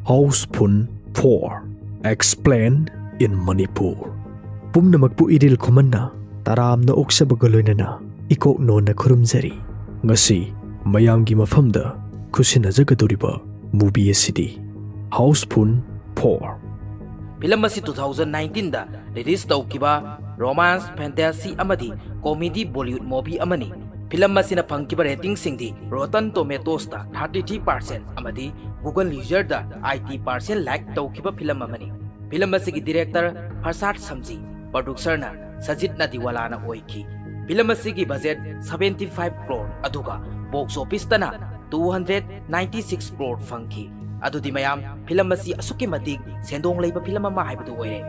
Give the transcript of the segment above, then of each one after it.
Houseful 4 Explain in Manipur. Pumnamakpu idil kumanna taramna oksabagaloinana ikok nona kurumzari. Ngasi mayamgi mafamda kusinajagatoriba movie asidi Houseful 4. Film asi 2019 da release taukiba romance fantasy amadi comedy Bollywood movie amani. Film asina phangkiba rating singdi Rotten Tomatoes da 33% amadi Google user da 80% like taukiba film amani. Film asigi director Farsad Samji, producer na Sajid Nadiwala na oiki. Film asigi budget 75 crore aduga box office tana 296 crore phangki. Adudi mayam film asi asuki matig sendong leiba film ama haibadu oire.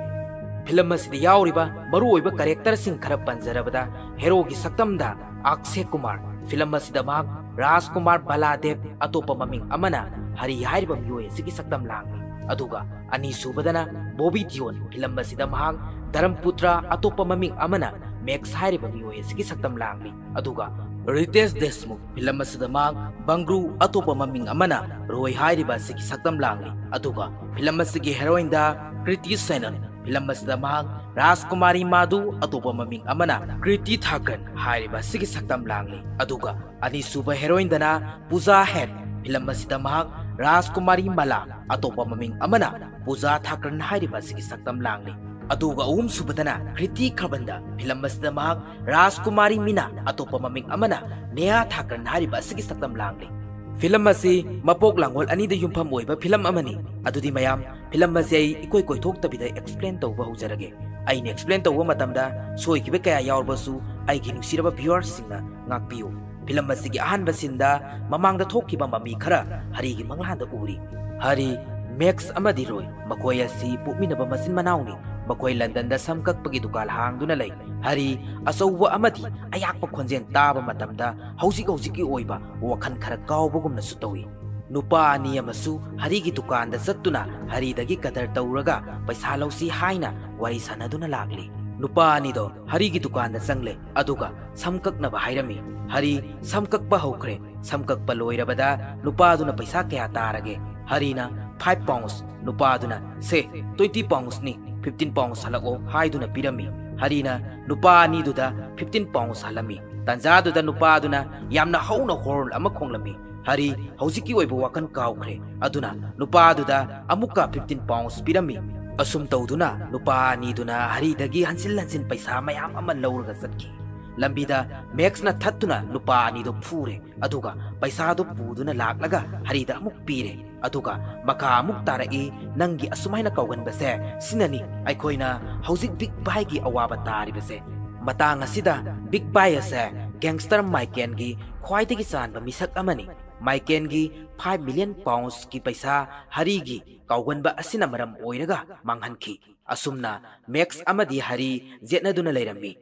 Film asidi yauriba maru oiba character sing khara panjarabada hero gi saktamda Akshay Kumar, film asida mag Raj Kumar Baladev atopa maming amana hari hairiba miyoi sigi saktam langni. Aduga ani subadana Bobby Deol, film asida mag Dharamputra atopa maming amana Max hairiba miyoi sigi saktam langni. Aduga Ritesh Deshmukh, film asida mag Bangru atopa maming amana Roy hairiba sigi saktam langni. Aduga film asigi heroine da Kriti Sanon, film asida mag Rajkumari Madhu atopa maming amana Kriti Thakan hairiba sigi saktam langli. Aduga ani suba heroine dana Pooja Head, film asida mag Rajkumari Mala atopa maming amana Pooja Thakran hairiba sigi saktam langli. Aduga subadana Kriti Kharbanda, film asida mag Rajkumari Mina atopa maming amana Neha Thakran hairiba sigi saktam langli. Film asi mapok langol ani da yumpham oiba film amani. Adudi mayam film asi ai ikoi koi thok tabida explain tawba hujarage. Ai ne explain tawba matamda soi kibe kaya yaurbasu ai gi nusiraba viewers singna ngakpiu. Film asi gi ahan basinda mamangda thokkiba mami khara hari gi manglanda uri. Hari Max amadi Roy makoi asi pukminaba masin manauni. Makoi London da samkakpagi dukal hangduna lay. Hari asauwa amadi ayakpa khonjen taba matamda hausi oiba wakhan khara kaubagumna sutawi. Nupa ani amasu hari gi dukan da sattuna hari dagi kadar tauraga paisa lausi haina wari sanaduna lagli. Nupa ani do hari gi dukan da sangle aduga samkaknaba hairami. Hari samkakpa haukre samkakpa loirabada nupa aduna paisa kaya tarage. Hari na 5 pounds nupa aduna se 20 pounds ni 15 pounds halako haiduna pirami. Harina nupa ani duda 15 pounds halami. Tanza duda nupa aduna yamna hauna horn ama khonglami. Hari hausiki oiba wakan kaukre aduna nupa duda amuka 15 pounds pirami. Asum tauduna nupa ani duna hari dagi hansil paisa mayam ama lauraga satki. Lambida Max na thattuna nupa ani do phure aduga paisa do puduna laklaga harida amuk pire. Aduga maka amuk tarai nangi asumaina kaugan base sinani aikoina hausik Big Buy gi awaba tari base. Matang asida Big Buy ase gangster Maiken gi khwaidagi sanba misak amani. Maiken gi 5 million pounds ki paisa hari gi kaugan ba asina maram oiraga manghanki. Asumna Max amadi hari jetnaduna leirami.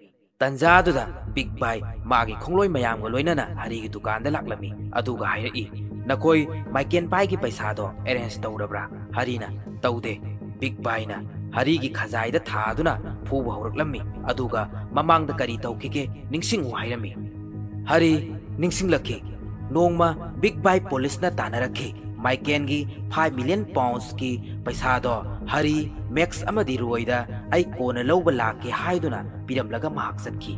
Tanjaduda Big Buy magi khongloi mayam ga loinana hari gi dukan da laklami. Aduga hairi nakoi Maiken Buy gi paisa do arrange tawrabra. Harina tawde Big Buy na hari gi khazai da thaduna phuba hauraklammi. Aduga mamang da kari tawkike ningsing wairami. Hari ningsing lakhi nongma Big Buy police na tanarakhi. Maiken gi 5 million pounds ki paisa do hari Max amadi Roida ai kona lawba laki haiduna piramlaga mahak satki.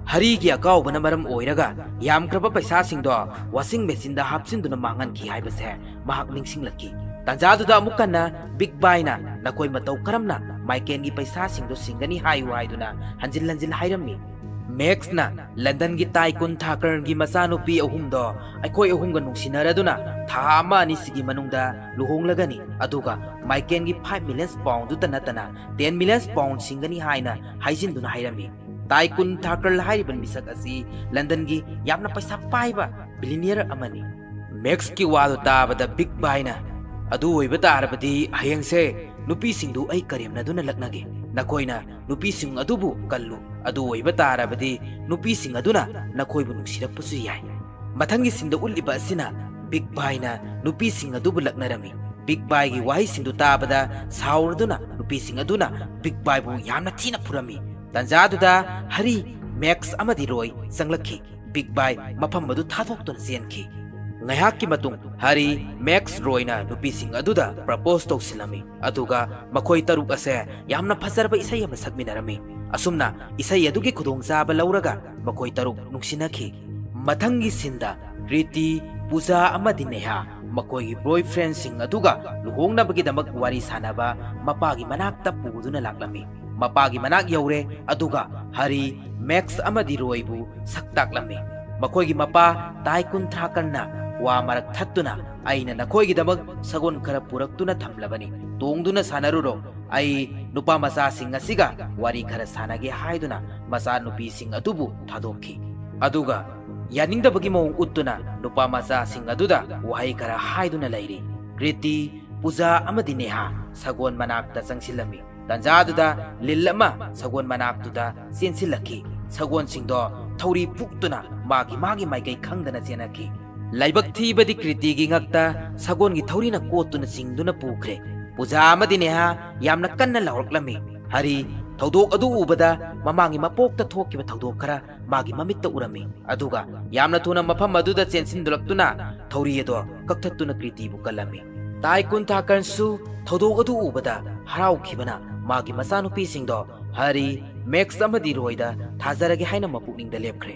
Hari gi akaw bana maram oiraga yam kraba paisa sing do washing machine da hapsinduna mangan ki haibase mahak ningsing lakki. Tanjadu da mukana Big Buy na nakoi matau karamna Maiken gi paisa sing do singani hayu haiduna hanjil hairami. Max na London gi Taikun Thakur gi masanupi ahum do aikoi ahum ga nungsinara tha ama ani sigi manungda luhonglagani. Aduga Maiken gi 5 million pound tanatana 10 million pound singani haina haijinduna hairami. Taikun Thakur hairiban misak asi London gi yamna paisa paiba billionaire amani. Max ki wado tabada Big Buy na adu oiba tarabadi hayengse nupi singdu ai karemna duna laknage. Nakoina nupi sing adubu kallu adu oiba tarabadi nupi sing aduna nakoibu nuksirapusu yai. Mathangi singda uliba asina Big Buy na nupi sing adubu laknarami. Big Buy gi wahi singdu tabada saurduna nupi sing aduna Big Buy bu yamna thina purami. Tanjaduda hari Max amadi Roy sanglakhi. Big Buy mafam madu thathoktuna senki. ngaiha ki matung hari Max Royna nupi sing aduda propose tausilami aduga makoi taruk ase yamna phasarba isai ama sakminarami asumna isai adugi khudong chaba lauraga makoi taruk nuksinakhi mathangi sinda Kriti Puja amadi Neha makoi boyfriend sing aduga luhongna bagi damak wari sanaba mapagi manakta puduna laklami mapagi manak yaure aduga hari Max amadi Roybu saktaklami makoi gi mapa taikun thrakanna wa marak thattuna aina nakoi gi damak sagon khara puraktuna thamlabani tongduna sanaruro ai nupa masa sing asiga wari khara sanage haiduna masa nupi sing adubu thadokhi aduga yaninda bagi mong uttuna nupa masa sing aduda wahai khara haiduna lairi Kriti Puja amadi Neha sagon manakta changsilami tanjaduda lillama sagon manaktuda sensilakhi sagon singdo thori puktuna magi maikai khangdana chenaki laibak thibadi Kriti gi ngakta sagon gi thori na kotuna singduna pukre Puja amadi Neha yamna kanna lawraklami hari thawdok adu ubada mamangi mapokta thokiba thawdok khara magi mamitta urami aduga yamna thuna mafam aduda chensindulatuna thori edo kakthatuna Kriti bu kalami taikun thakansu thawdok adu ubada harau khibana magi masanupi singdo hari Max amadi Royda thazarage haina mapukning da lepkhre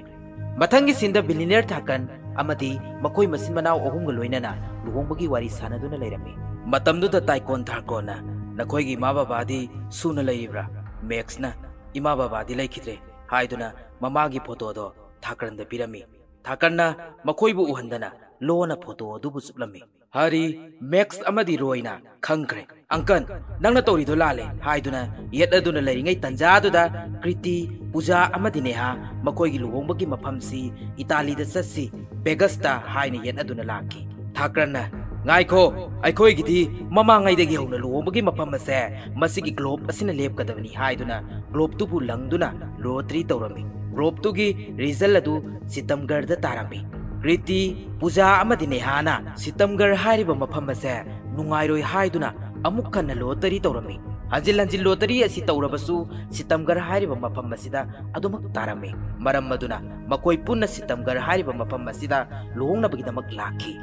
mathangi sinda billionaire thakan amadi makoi masin manau ohum ga loinana luhongbagi wari sanaduna leirami matamduda taikon tharkona nakoigi ma babadi suna leibra Max na ima babadi laikhidre haiduna mamagi photo do thakaranda pirami thakarna makoibu uhandana lona photo dubu suplami hari Max amadi Royna khangkre angkan nangna tori do lale haiduna yetaduna leiringai tanjaduda Kriti Puja amadi Neha makoigi luhongbagi mafamsi Italy da sassi Begasta haina yetaduna laki thakarna ngaiko aikoi gidi mama ngai degi hona luhongbagi mafam ase masigi globe asina lepkadabani haiduna globe tu bu langduna lottery tawrami globe tu gi result adu Sitamgar da tarami Kriti Puja amadi Neha na Sitamgar hariba mafam ase nungairoi haiduna amuk kanna lottery tawrami hanjil hanjil lottery asi tawrabasu Sitamgar hariba mafam asida adumak tarami maram maduna makoi punna Sitamgar hariba mafam asida luhongna bagidamak lakhi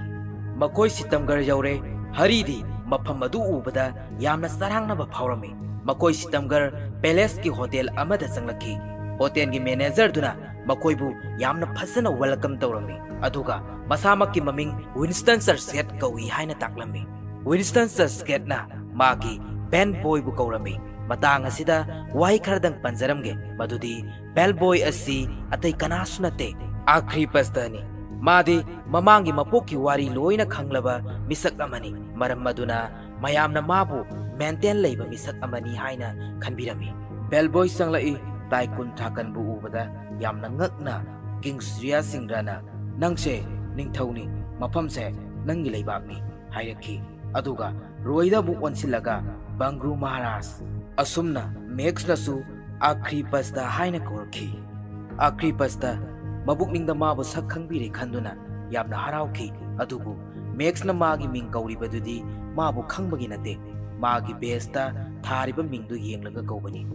makoi Sitamgar yaure haridi mafam adu ubada yamna sarangna ba phawrami makoi Sitamgar palace ki hotel amada changlakhi hotel gi manager duna makoi bu yamna phasana welcome tawrami aduga masamak ki maming Winston Churchill kawi haina taklami Winston Churchill na magi band boy bu kaurami matang asida wai khardang panjaramge madudi bell boy asi atai kanasunate akhri pastani madi mamangi mapoki wari loina khanglaba misak amani maram maduna mayamna mabu maintain leiba misak amani haina khanbirami bell boy sanglai taikun thakan bu ubada yamna ngakna King Surya Singrana nangse ningthauni mafamse nangi leibakni hairakhi aduga Royda bu onsilaga Bangru Maharaj asumna Max nasu akhri pasta haina korki akhri pasta mabukningda mabu sakhangbire khanduna yamna harauki adubu Max na magi ming kauri badudi mabu khangbagi nate magi besta thariba mingdu yenglaga kaubani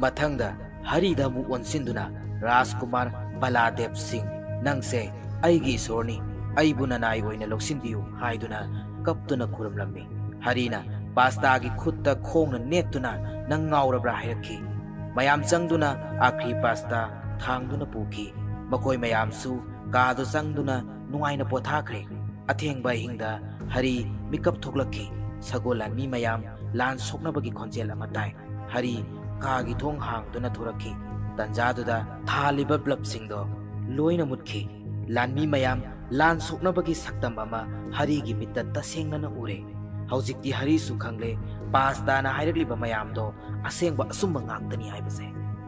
mathangda harida bu onsinduna Rajkumar Baladev Singh nangse aigi sorni aibuna nai oina loksinbiu haiduna kaptuna khuramlammi harina pasta gi khutta khongna netuna nang ngaurabra hairaki mayam changduna akhri pasta thangduna puki makoi mayam su kadu changduna nuaina pothakre athengba hingda hari mikap thoklakhi sagolan mi mayam lan sokna bagi khonjel amatai hari kagi thong hangduna thorakhi tanjaduda thaliba blab singdo loina mutkhi lanmi mayam lan sokna bagi saktam ama hari gi mitta tasengna na ure haujikti hari su khangle pasta na hairakliba mayam do asengba asumba ngaktani haibase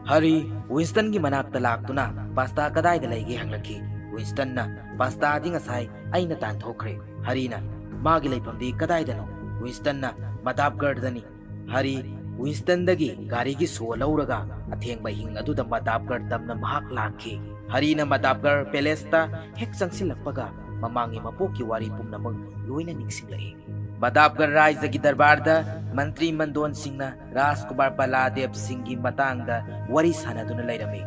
hari Winston gi manakta laktuna pasta kadai da laigi hanglaki Winston na pasta dinga sai aina tan thokre hari na magi leipamdi kadai dano Winston na Madapgarh dani hari Winston dagi gari gi so lauraga athengba hing adu da Madapgarh tamna mahak lakhi hari na Madapgarh palace ta hek changsilakpaga mamangi mapoki wari pumnamang loina ningsinglai Madapgarh Raja gi darbar da mantri mandon singna Rajkumar Baladev Singh gi matang da wari sanaduna lairami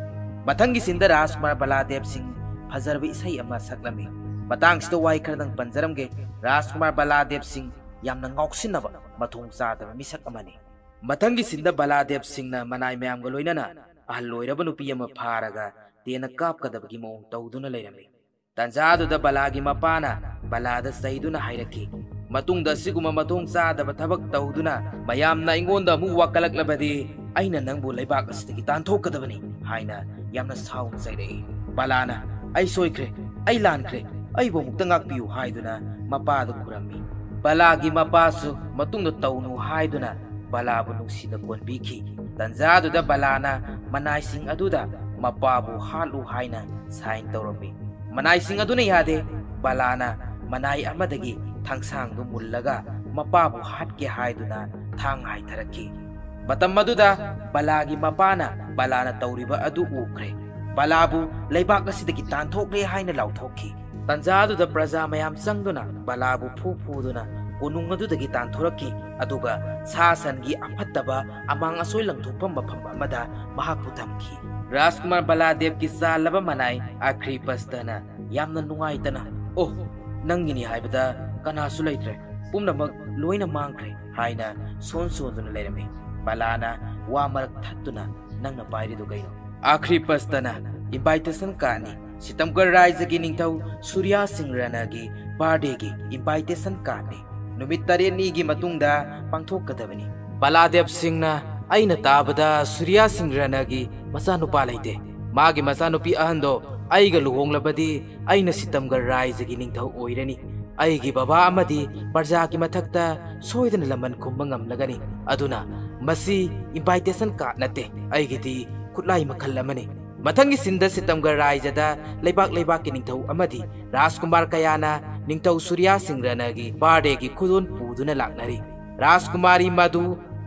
mathangi sinda Rajkumar Baladev Singh fajarba isai ama saklami ꯃꯇꯥꯡꯁꯤꯗ ꯋꯥꯍꯩ ꯈꯔꯗꯪ ꯄꯟꯖꯔꯝꯒꯦ ꯔꯥꯖꯀꯨꯃꯥꯔ ꯕꯂꯥꯗꯦꯕ ꯁꯤꯡ ꯌꯥꯝꯅ ꯉꯥꯎꯁꯤꯟꯅꯕ ꯃꯊꯣꯡ ꯆꯥꯗꯕ ꯃꯤꯁꯛ ꯑꯃꯅꯤ ꯃꯊꯪꯒꯤ ꯁꯤꯟꯗ ꯕꯂꯥꯗꯦꯕ ꯁꯤꯡꯅ ꯃꯅꯥꯏ ꯃꯌꯥꯝꯒ ꯂꯣꯏꯅꯅ ꯑꯍꯜ ꯑꯣꯏꯔꯕ ꯅꯨꯄꯤ ꯑꯃ ꯐꯥꯔꯒ ꯇꯦꯟꯅ ꯀꯥꯞꯀꯗꯕꯒꯤ ꯃꯑꯣꯡ ꯇꯧꯗꯨꯅ ꯂꯩꯔꯝꯃꯤ ꯇꯟꯖꯥꯗꯨꯗ ꯕꯂꯥꯒꯤ ꯃꯄꯥꯅ ꯕꯂꯥꯗ ꯆꯩꯗꯨꯅ ꯍꯥꯏꯔꯛꯈꯤ ꯃꯇꯨꯡꯗ ꯑꯁꯤꯒꯨꯝꯕ ꯃꯊꯣꯡ ꯆꯥꯗꯕ ꯊꯕꯛ ꯇꯧꯗꯨꯅ ꯃꯌꯥꯝꯅ ꯑꯩꯉꯣꯟꯗ ꯑꯃꯨꯛ ꯋꯥꯀꯠꯂꯛꯂꯕꯗꯤ ꯑꯩꯅ ꯅꯪꯕꯨ ꯂꯩꯕꯥꯛ ꯑꯁꯤꯗꯒꯤ ꯇꯥꯟꯊꯣꯛꯀꯗꯕꯅꯤ ꯍꯥꯏꯅ ꯌꯥꯝꯅ ꯁꯥꯎꯅ ꯆꯩꯔꯛꯏ ꯕꯂꯥꯅ ꯑꯩ ꯁꯣꯏꯈ꯭ꯔꯦ ꯑꯩ ꯂꯥꯟꯈ꯭ꯔꯦ ꯑꯩꯕꯨ ꯑꯃꯨꯛꯇ ꯉꯥꯛꯄꯤꯌꯨ ꯍꯥꯏꯗꯨꯅ ꯃꯄꯥꯗ ꯈꯨꯔꯝꯃꯤ ꯕꯂꯥꯒꯤ ꯃꯄꯥꯁꯨ ꯃꯇꯨꯡꯗ ꯇꯧꯅꯨ ꯍꯥꯏꯗꯨꯅ ꯕꯂꯥꯕꯨ ꯅꯨꯡꯁꯤꯅ ꯀꯣꯟꯕꯤꯈꯤ ꯇꯟꯖꯥꯗꯨꯗ ꯕꯂꯥꯅ ꯃꯅꯥꯏꯁꯤꯡ ꯑꯗꯨꯗ ꯃꯄꯥꯕꯨ ꯍꯥꯠꯂꯨ ꯍꯥꯏꯅ ꯁꯥꯏꯟ ꯇꯧꯔꯝꯃꯤ ꯃꯅꯥꯏꯁꯤꯡ ꯑꯗꯨꯅ ꯌꯥꯗꯦ ꯕꯂꯥꯅ ꯃꯅꯥꯏ ꯑꯃꯗꯒꯤ ꯊꯥꯡꯁꯥꯡꯗꯨ ꯃꯨꯜꯂꯒ ꯃꯄꯥꯕꯨ ꯍꯥꯠꯀꯦ ꯍꯥꯏꯗꯨꯅ ꯊꯥꯡ ꯍꯥꯏꯊꯔꯛꯈꯤ ꯃꯇꯝ ꯑꯗꯨꯗ ꯕꯂꯥꯒꯤ ꯃꯄꯥꯅ ꯕꯂꯥꯅ ꯇꯧꯔꯤꯕ ꯑꯗꯨ ꯎꯈ꯭ꯔꯦ ꯕꯂꯥꯕु ꯂꯩꯕꯥꯛ ꯑꯁꯤꯗꯒꯤ ꯇꯥꯟꯊꯣꯛꯂꯦ ꯍꯥꯏꯅ ꯂꯥꯎꯊꯣꯛꯈꯤ ꯇꯟꯖꯥꯗꯨꯗ ꯄ꯭ꯔꯖꯥ ꯃꯌꯥꯝ ꯆꯪꯗꯨꯅ ꯕꯂꯥꯕु ꯐꯨꯗꯨꯅ ꯀꯣꯅꯨꯡ ꯑꯗꯨꯗꯒꯤ ꯇꯥꯟꯊꯣꯔꯛꯈꯤ ꯑꯗꯨꯒ ꯁꯥ ꯁꯟꯒꯤ ꯑꯐꯠꯇꯕ ꯑꯃꯥꯡ ꯑꯁꯣꯏ ꯂꯪꯊꯣꯛꯐꯝ ꯃꯐꯝ ꯑꯃꯗ ꯃꯍꯥꯛꯄꯨ ꯊꯝꯈꯤ ꯔꯥꯖꯀꯨꯃꯥꯔ ꯕꯂꯥꯗꯦꯕꯀꯤ ꯆꯥꯜꯂꯕ ꯃꯅꯥꯏ ꯑꯈ꯭ꯔꯤꯄꯁꯇꯅ ꯌꯥꯝꯅ ꯅꯨꯡꯉꯥꯏꯇꯅ ꯑꯣ ꯅꯪꯒꯤꯅꯤ ꯍꯥꯏꯕꯗ ꯀꯅꯥꯁꯨ ꯂꯩꯇ꯭ꯔꯦ ꯄꯨꯝꯅꯃꯛ ꯂꯣꯏꯅ ꯃꯥꯡꯈ꯭ꯔꯦ ꯍꯥꯏꯅ ꯁꯣꯟꯗꯨꯅ ꯂꯩꯔꯝꯃꯤ ꯕꯂꯥꯅ ꯋꯥ ꯃꯔꯛ ꯊꯠꯇꯨꯅ ꯅꯪꯅ ꯄꯥꯏꯔꯤꯗꯨ ꯀꯩꯅꯣ ꯑꯈ꯭ꯔꯤꯄꯁꯇꯅ ꯏꯟꯚꯥꯏꯇꯦꯁꯟ ꯀꯥꯔꯗꯅꯤ ꯁꯤꯇꯝꯒꯔ ꯔꯥꯏꯖꯒꯤ ꯅꯤꯡꯊꯧ ꯁꯨꯔ꯭ꯌꯥ ꯁꯤꯡ ꯔꯥꯅꯥꯒꯤ ꯕꯥꯔꯗꯦꯒꯤ ꯏꯟꯚꯥꯏꯇꯦꯁꯟ ꯀꯥꯔꯗꯅꯤ ꯅꯨꯃꯤꯠ 8ꯅꯤꯒꯤ ꯃꯇꯨꯡꯗ ꯄꯥꯡꯊꯣꯛꯀꯗꯕꯅꯤ ꯕꯂꯥꯗꯦꯕ ꯁꯤꯡꯅ ꯑꯩꯅ ꯇꯥꯕꯗ ꯁꯨꯔ꯭ꯌꯥ ꯁꯤꯡ ꯔꯥꯅꯥꯒꯤ ꯃꯆꯥꯅꯨꯄꯥ ꯂꯩꯇꯦ ꯃꯥꯒꯤ ꯃꯆꯥꯅꯨꯄꯤ ꯑꯍꯟꯗꯣ ꯑꯩꯒ ꯂꯨꯍꯣꯡꯂꯕꯗꯤ ꯑꯩꯅ ꯁꯤꯇꯝꯒꯔ ꯔꯥꯏꯖꯒꯤ ꯅꯤꯡꯊꯧ ꯑꯣꯏꯔꯅꯤ ꯑꯩꯒꯤ ꯕꯕꯥ ꯑꯃꯗꯤ ꯄ꯭ꯔꯖꯥꯒꯤ ꯃꯊꯛꯇ ꯁꯣꯏꯗꯅ ꯂꯃꯟ ꯈꯨꯝꯕ ꯉꯝꯂꯒꯅꯤ ꯑꯗꯨꯅ ꯃꯁꯤ ꯏꯟꯚꯥꯏꯇꯦꯁꯟ ꯀꯥꯔꯗ ꯅꯠꯇꯦ ꯑꯩꯒꯤꯗꯤ ꯈꯨꯠꯂꯥꯏ ꯃꯈꯜ ꯑꯃꯅꯤ ꯃꯊꯪꯒꯤ ꯁꯤꯟꯗ ꯁꯤꯇꯝꯒꯔ ꯔꯥꯏꯖꯗ ꯂꯩꯕꯥꯛꯀꯤ ꯅꯤꯡꯊꯧ ꯑꯃꯗꯤ ꯔꯥꯖꯀꯨꯃꯥꯔ ꯀꯌꯥꯅ ꯅꯤꯡꯊꯧ ꯁꯨꯔ꯭ꯌꯥ ꯁꯤꯡ ꯔꯥꯅꯥꯒꯤ ꯕꯥꯔꯗꯦꯒꯤ ꯈꯨꯗꯣꯜ ꯄꯨꯗꯨꯅ ꯂꯥꯛꯅꯔꯤ ꯔꯥꯖꯀꯨꯃꯥꯔꯤ ꯃꯙꯨ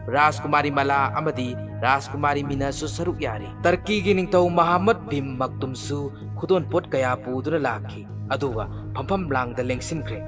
राजकुमारी मला अमदी राजकुमारी मीनासु सरुक यारी टर्की की निंगतौ मोहम्मद बिन मक्तुमसु खुदोन पोट कया पुदुना लाखी अदुगा फंफम लांग द लेंगसिनख्रे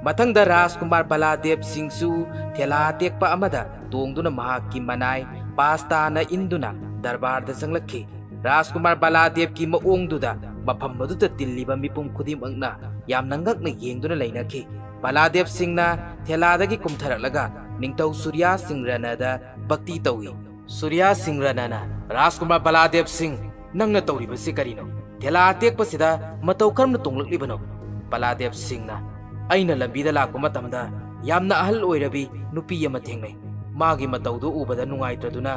मथंगदा राजकुमार बलादेव सिंहसु थेला टेकपा अमदा तोंगदुना महाकी मनाई पास्ताना इंदुना दरबार द संगलखी राजकुमार बलादेव की मओंगदुदा मफम मदुदा तिल्लिबा मिपुम खुदिमंगना याम नंगकना येंगदुना लैनखी बलादेव सिंहना थेलादगी कुमथरलगा निंगतौ सूर्या सिंह रानादा भक्ति तौई सूर्या सिंह रानाना राजकुमार बलादेव सिंह नंगना तौरिबसि करिनो थेला टेकपसिदा मतौ करमना तोंगलक्लिबनो बलादेव सिंहना अइना लंबीदा लाकपा मतमदा यामना अहल ओइरबी नुपी अमा थेंगनै मागी मतौदो उबदा नुंगाइत्रदुना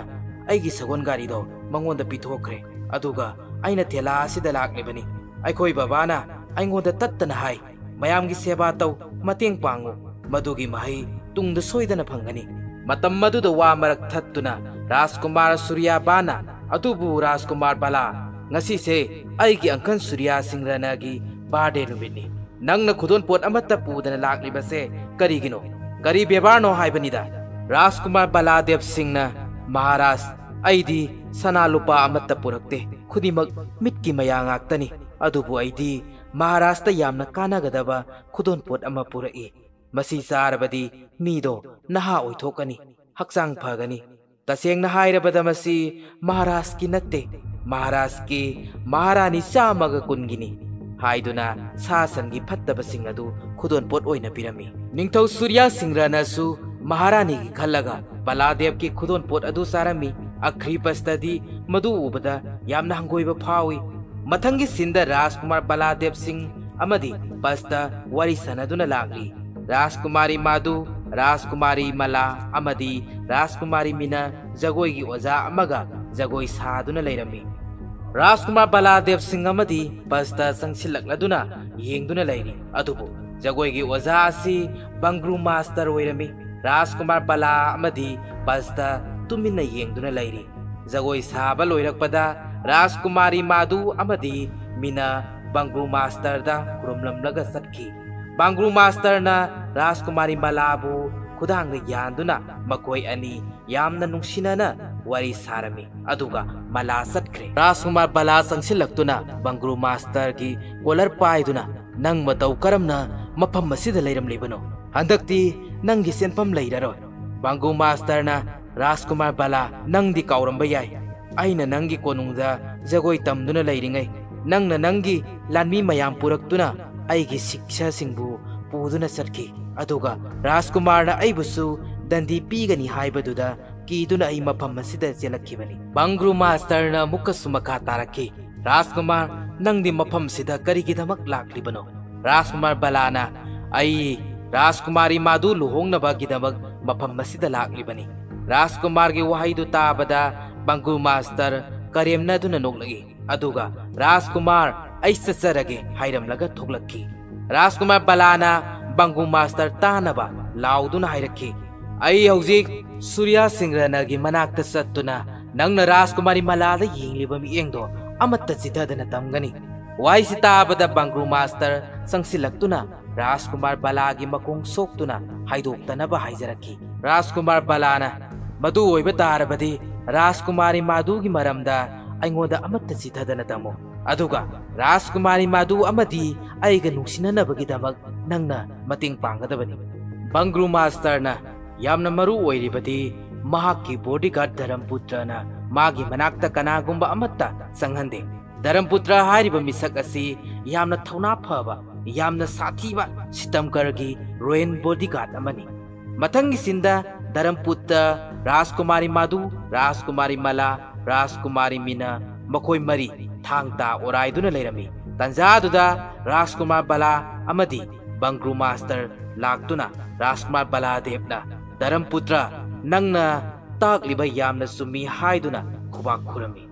अइगी सगोन गारीदो मंगोंदा पिथोखरे अदुगा अइना थेला असिदा लाक्लिबनी अइखोइ बाबाना अइंगोंदा तत्तना हाय मयामगी सेवा तौ मतेंग पांगो मदुगी महै तुंगदा सोइदना फंगनी मतम मदुदा वा मरक थत्तुना राजकुमार सूर्या बाना अदुबु राजकुमार बला ngasi se aigi angkan surya singh ranaगी bade numini nangna khudon pot amata pudana lakliba se karigino kari bebar no haibanida राजकुमार बलादेव सिंह ना महाराज अइदी सना लुपा अमता पुरक्ते खुदिमक मिटकी मयांगाक्तनी अदुबु अइदी महाराष्ट्र यामना कानागदबा खुदोन पोट अमा पुरई मसी चारबदी मीदो नहा ओइथोकनी हक्सांग फगनी तसेंगना हाइरबदा मसी महाराज की नत्ते महाराज की महारानी चामग कुनगिनी हाइदुना सासनगी फत्तबसिंग अदु खुदोन पोट ओइना पिरमी निंगथौ सूर्या सिंह रानासु महारानी की खल्लगा बलादेव की खुदोन पोट अदु सारमी अख्रीपस्तदी मदु उबदा यामना हंगोइबा फावी मथंगी सिंदा राजकुमार बलादेव सिंह अमदी पस्ता वरी सनदुना लागली राजकुमारी माधु राजकुमारी मला अमदी राजकुमारी मीना जगोई की ओजा अमगा जगोई सादुना लैरमी राजकुमार बलादेव सिंह अमदी पस्ता संगसिलक्लदुना येंगदुना लैरी अदुबु जगोई की ओजा असि बंगरू मास्टर ओइरमी राजकुमार बला अमदी पस्ता तुमिना येंगदुना लैरी जगोई साबा लोइरकपदा राजकुमारी माधु अमदी मीना बंगरू मास्टर दा खुरुमलमलगा सटकी बंगरू मास्टर ना राजकुमारी मलाबु खुदांग यानदुना मकोई अनि यामना नुंगसिनाना वरी सारमी अदुगा मला सटख्रे राजकुमार बला संगसिलक्तुना बंगरू मास्टर की कोलर पाइदुना नंग मतौ करमना मफम मसिदा लैरमलिबनो हंदक्ति नंगी सेनफम लैररो बंगरू मास्टर ना राजकुमार बला नंगदी काउरंबा याय अइना नंगी कोनुंगदा जगोई तमदुना लैरिंगै नंगना नंगी लानमी मयाम पुरक्तुना ꯑꯩꯒꯤ ꯁꯤꯛꯁꯥꯁꯤꯡꯕꯨ ꯄꯨꯗꯨꯅ ꯆꯠꯈꯤ ꯑꯗꯨꯒ ꯔꯥꯖꯀꯨꯃꯥꯔꯅ ꯑꯩꯕꯨꯁꯨ ꯗꯟꯗꯤ ꯄꯤꯒꯅꯤ ꯍꯥꯏꯕꯗꯨꯗ ꯀꯤꯗꯨꯅ ꯑꯩ ꯃꯐꯝ ꯑꯁꯤꯗ ꯆꯦꯜꯂꯛꯈꯤꯕꯅꯤ ꯕꯪꯒ꯭ꯔꯨ ꯃꯥꯁꯇꯔꯅ ꯑꯃꯨꯛꯀꯁꯨ ꯃꯈꯥ ꯇꯥꯔꯛꯈꯤ ꯔꯥꯖꯀꯨꯃꯥꯔ ꯅꯪꯗꯤ ꯃꯐꯝꯁꯤꯗ ꯀꯔꯤꯒꯤꯗꯃꯛ ꯂꯥꯛꯂꯤꯕꯅꯣ ꯔꯥꯖꯀꯨꯃꯥꯔ ꯕꯂꯥꯅ ꯑꯩ ꯔꯥꯖꯀꯨꯃꯥꯔꯤ ꯃꯥꯗꯨ ꯂꯨꯍꯣꯡꯅꯕꯒꯤꯗꯃꯛ ꯃꯐꯝ ꯑꯁꯤꯗ ꯂꯥꯛꯂꯤꯕꯅꯤ ꯔꯥꯖꯀꯨꯃꯥꯔꯒꯤ ꯋꯥꯍꯩꯗꯨ ꯇꯥꯕꯗ ꯕꯪꯒ꯭ꯔꯨ ꯃꯥꯁꯇꯔ ꯀꯔꯦꯝꯅꯗꯨꯅ ꯅꯣꯛꯂꯛꯏ ꯑꯗꯨꯒ ꯔꯥꯖꯀꯨꯃꯥꯔ ꯑꯩ ꯆꯠꯆꯔꯒꯦ ꯍꯥꯏꯔꯝꯂꯒ ꯊꯣꯛꯂꯛꯈꯤ ꯔꯥꯖꯀꯨꯃꯥꯔ ꯕꯂꯥꯅ ꯕꯪꯒ꯭ꯔꯨ ꯃꯥꯁꯇꯔ ꯇꯥꯅꯕ ꯂꯥꯎꯗꯨꯅ ꯍꯥꯏꯔꯛꯈꯤ ꯑꯩ ꯍꯧꯖꯤꯛ ꯁꯨꯔ꯭ꯌ ꯁꯤꯡꯔꯅꯒꯤ ꯃꯅꯥꯛꯇ ꯆꯠꯇꯨꯅ ꯅꯪꯅ ꯔꯥꯖꯀꯨꯃꯥꯔꯤ ꯃꯂꯥꯗ ꯌꯦꯡꯂꯤꯕ ꯃꯤꯠꯌꯦꯡꯗꯣ ꯑꯃꯠꯇ ꯆꯤꯊꯗꯅ ꯇꯝꯒꯅꯤ ꯋꯥꯍꯩꯁꯤ ꯇꯥꯕꯗ ꯕꯪꯒ꯭ꯔꯨ ꯃꯥꯁꯇꯔ ꯆꯪꯁꯤꯜꯂꯛꯇꯨꯅ ꯔꯥꯖꯀꯨꯃꯥꯔ ꯕꯂꯥꯒꯤ ꯃꯈꯣꯡ ꯁꯣꯛꯇꯨꯅ ꯍꯥꯏꯗꯣꯛꯇꯅꯕ ꯍꯥꯏꯖꯔꯛꯈꯤ ꯔꯥꯖꯀꯨꯃꯥꯔ ꯕꯂꯥꯅ ꯃꯗꯨ ꯑꯣꯏꯕ ꯇꯥꯔꯕꯗꯤ ꯔꯥꯖꯀꯨꯃꯥꯔꯤ ꯃꯥꯗꯨꯒꯤ ꯃꯔꯝꯗ ꯑꯩꯉꯣꯟꯗ ꯑꯃꯠꯇ ꯆꯤꯊꯗꯅ ꯇꯝꯃꯨ ꯑꯗꯨꯒ ꯔꯥꯖꯀꯨꯃꯥꯔꯤ ꯃꯥꯗꯨ ꯑꯃꯗꯤ ꯑꯩꯒ ꯅꯨꯡꯁꯤꯅꯅꯕꯒꯤꯗꯃꯛ ꯅꯪꯅ ꯃꯇꯦꯡ ꯄꯥꯡꯒꯗꯕꯅꯤ ꯕꯪꯒ꯭ꯔꯨ ꯃꯥꯁꯇꯔꯅ ꯌꯥꯝꯅ ꯃꯔꯨ ꯑꯣꯏꯔꯤꯕꯗꯤ ꯃꯍꯥꯛꯀꯤ ꯕꯣꯗꯤꯒꯥꯔꯗ ꯙꯔꯝꯄꯨꯇ꯭ꯔꯅ ꯃꯥꯒꯤ ꯃꯅꯥꯛꯇ ꯀꯅꯥꯒꯨꯝꯕ ꯑꯃꯠꯇ ꯆꯪꯍꯟꯗꯦ ꯙꯔꯝꯄꯨꯇ꯭ꯔ ꯍꯥꯏꯔꯤꯕ ꯃꯤꯁꯛ ꯑꯁꯤ ꯌꯥꯝꯅ ꯊꯧꯅꯥ ꯐꯕ ꯌꯥꯝꯅ ꯁꯥꯊꯤꯕ ꯁꯤꯇꯝꯀꯔꯒꯤ ꯔꯣꯌꯦꯜ ꯕꯣꯗꯤꯒꯥꯔꯗ ꯑꯃꯅꯤ ꯃꯊꯪꯒꯤ ꯁꯤꯟꯗ ꯙꯔꯝꯄꯨꯇ꯭ꯔ ꯔꯥꯖꯀꯨꯃꯥꯔꯤ ꯃꯥꯗꯨ ꯔꯥꯖꯀꯨꯃꯥꯔꯤ ꯃꯂꯥ ꯔꯥꯖꯀꯨꯃꯥꯔꯤ ꯃꯤꯅ ꯃꯈꯣꯏ ꯃꯔꯤ ꯊꯥꯡ ꯇꯥ ꯑꯣꯔꯥꯏꯗꯨꯅ ꯂꯩꯔꯝꯃꯤ ꯇꯟꯖꯥꯗꯨꯗ ꯔꯥꯖꯀꯨꯃꯥꯔ ꯕꯂꯥ ꯑꯃꯗꯤ ꯕꯪꯒ꯭ꯔꯨ ꯃꯥꯁꯇꯔ ꯂꯥꯛꯇꯨꯅ ꯔꯥꯖꯀꯨꯃꯥꯔ ꯕꯂꯥꯗꯦꯕꯅ ꯙꯔꯝꯄꯨꯇ꯭ꯔ ꯅꯪꯅ ꯇꯥꯛꯂꯤꯕ ꯌꯥꯝꯅ ꯆꯨꯝꯃꯤ ꯍꯥꯏꯗꯨꯅ ꯈꯨꯕꯥꯛ ꯈꯨꯔꯝꯃꯤ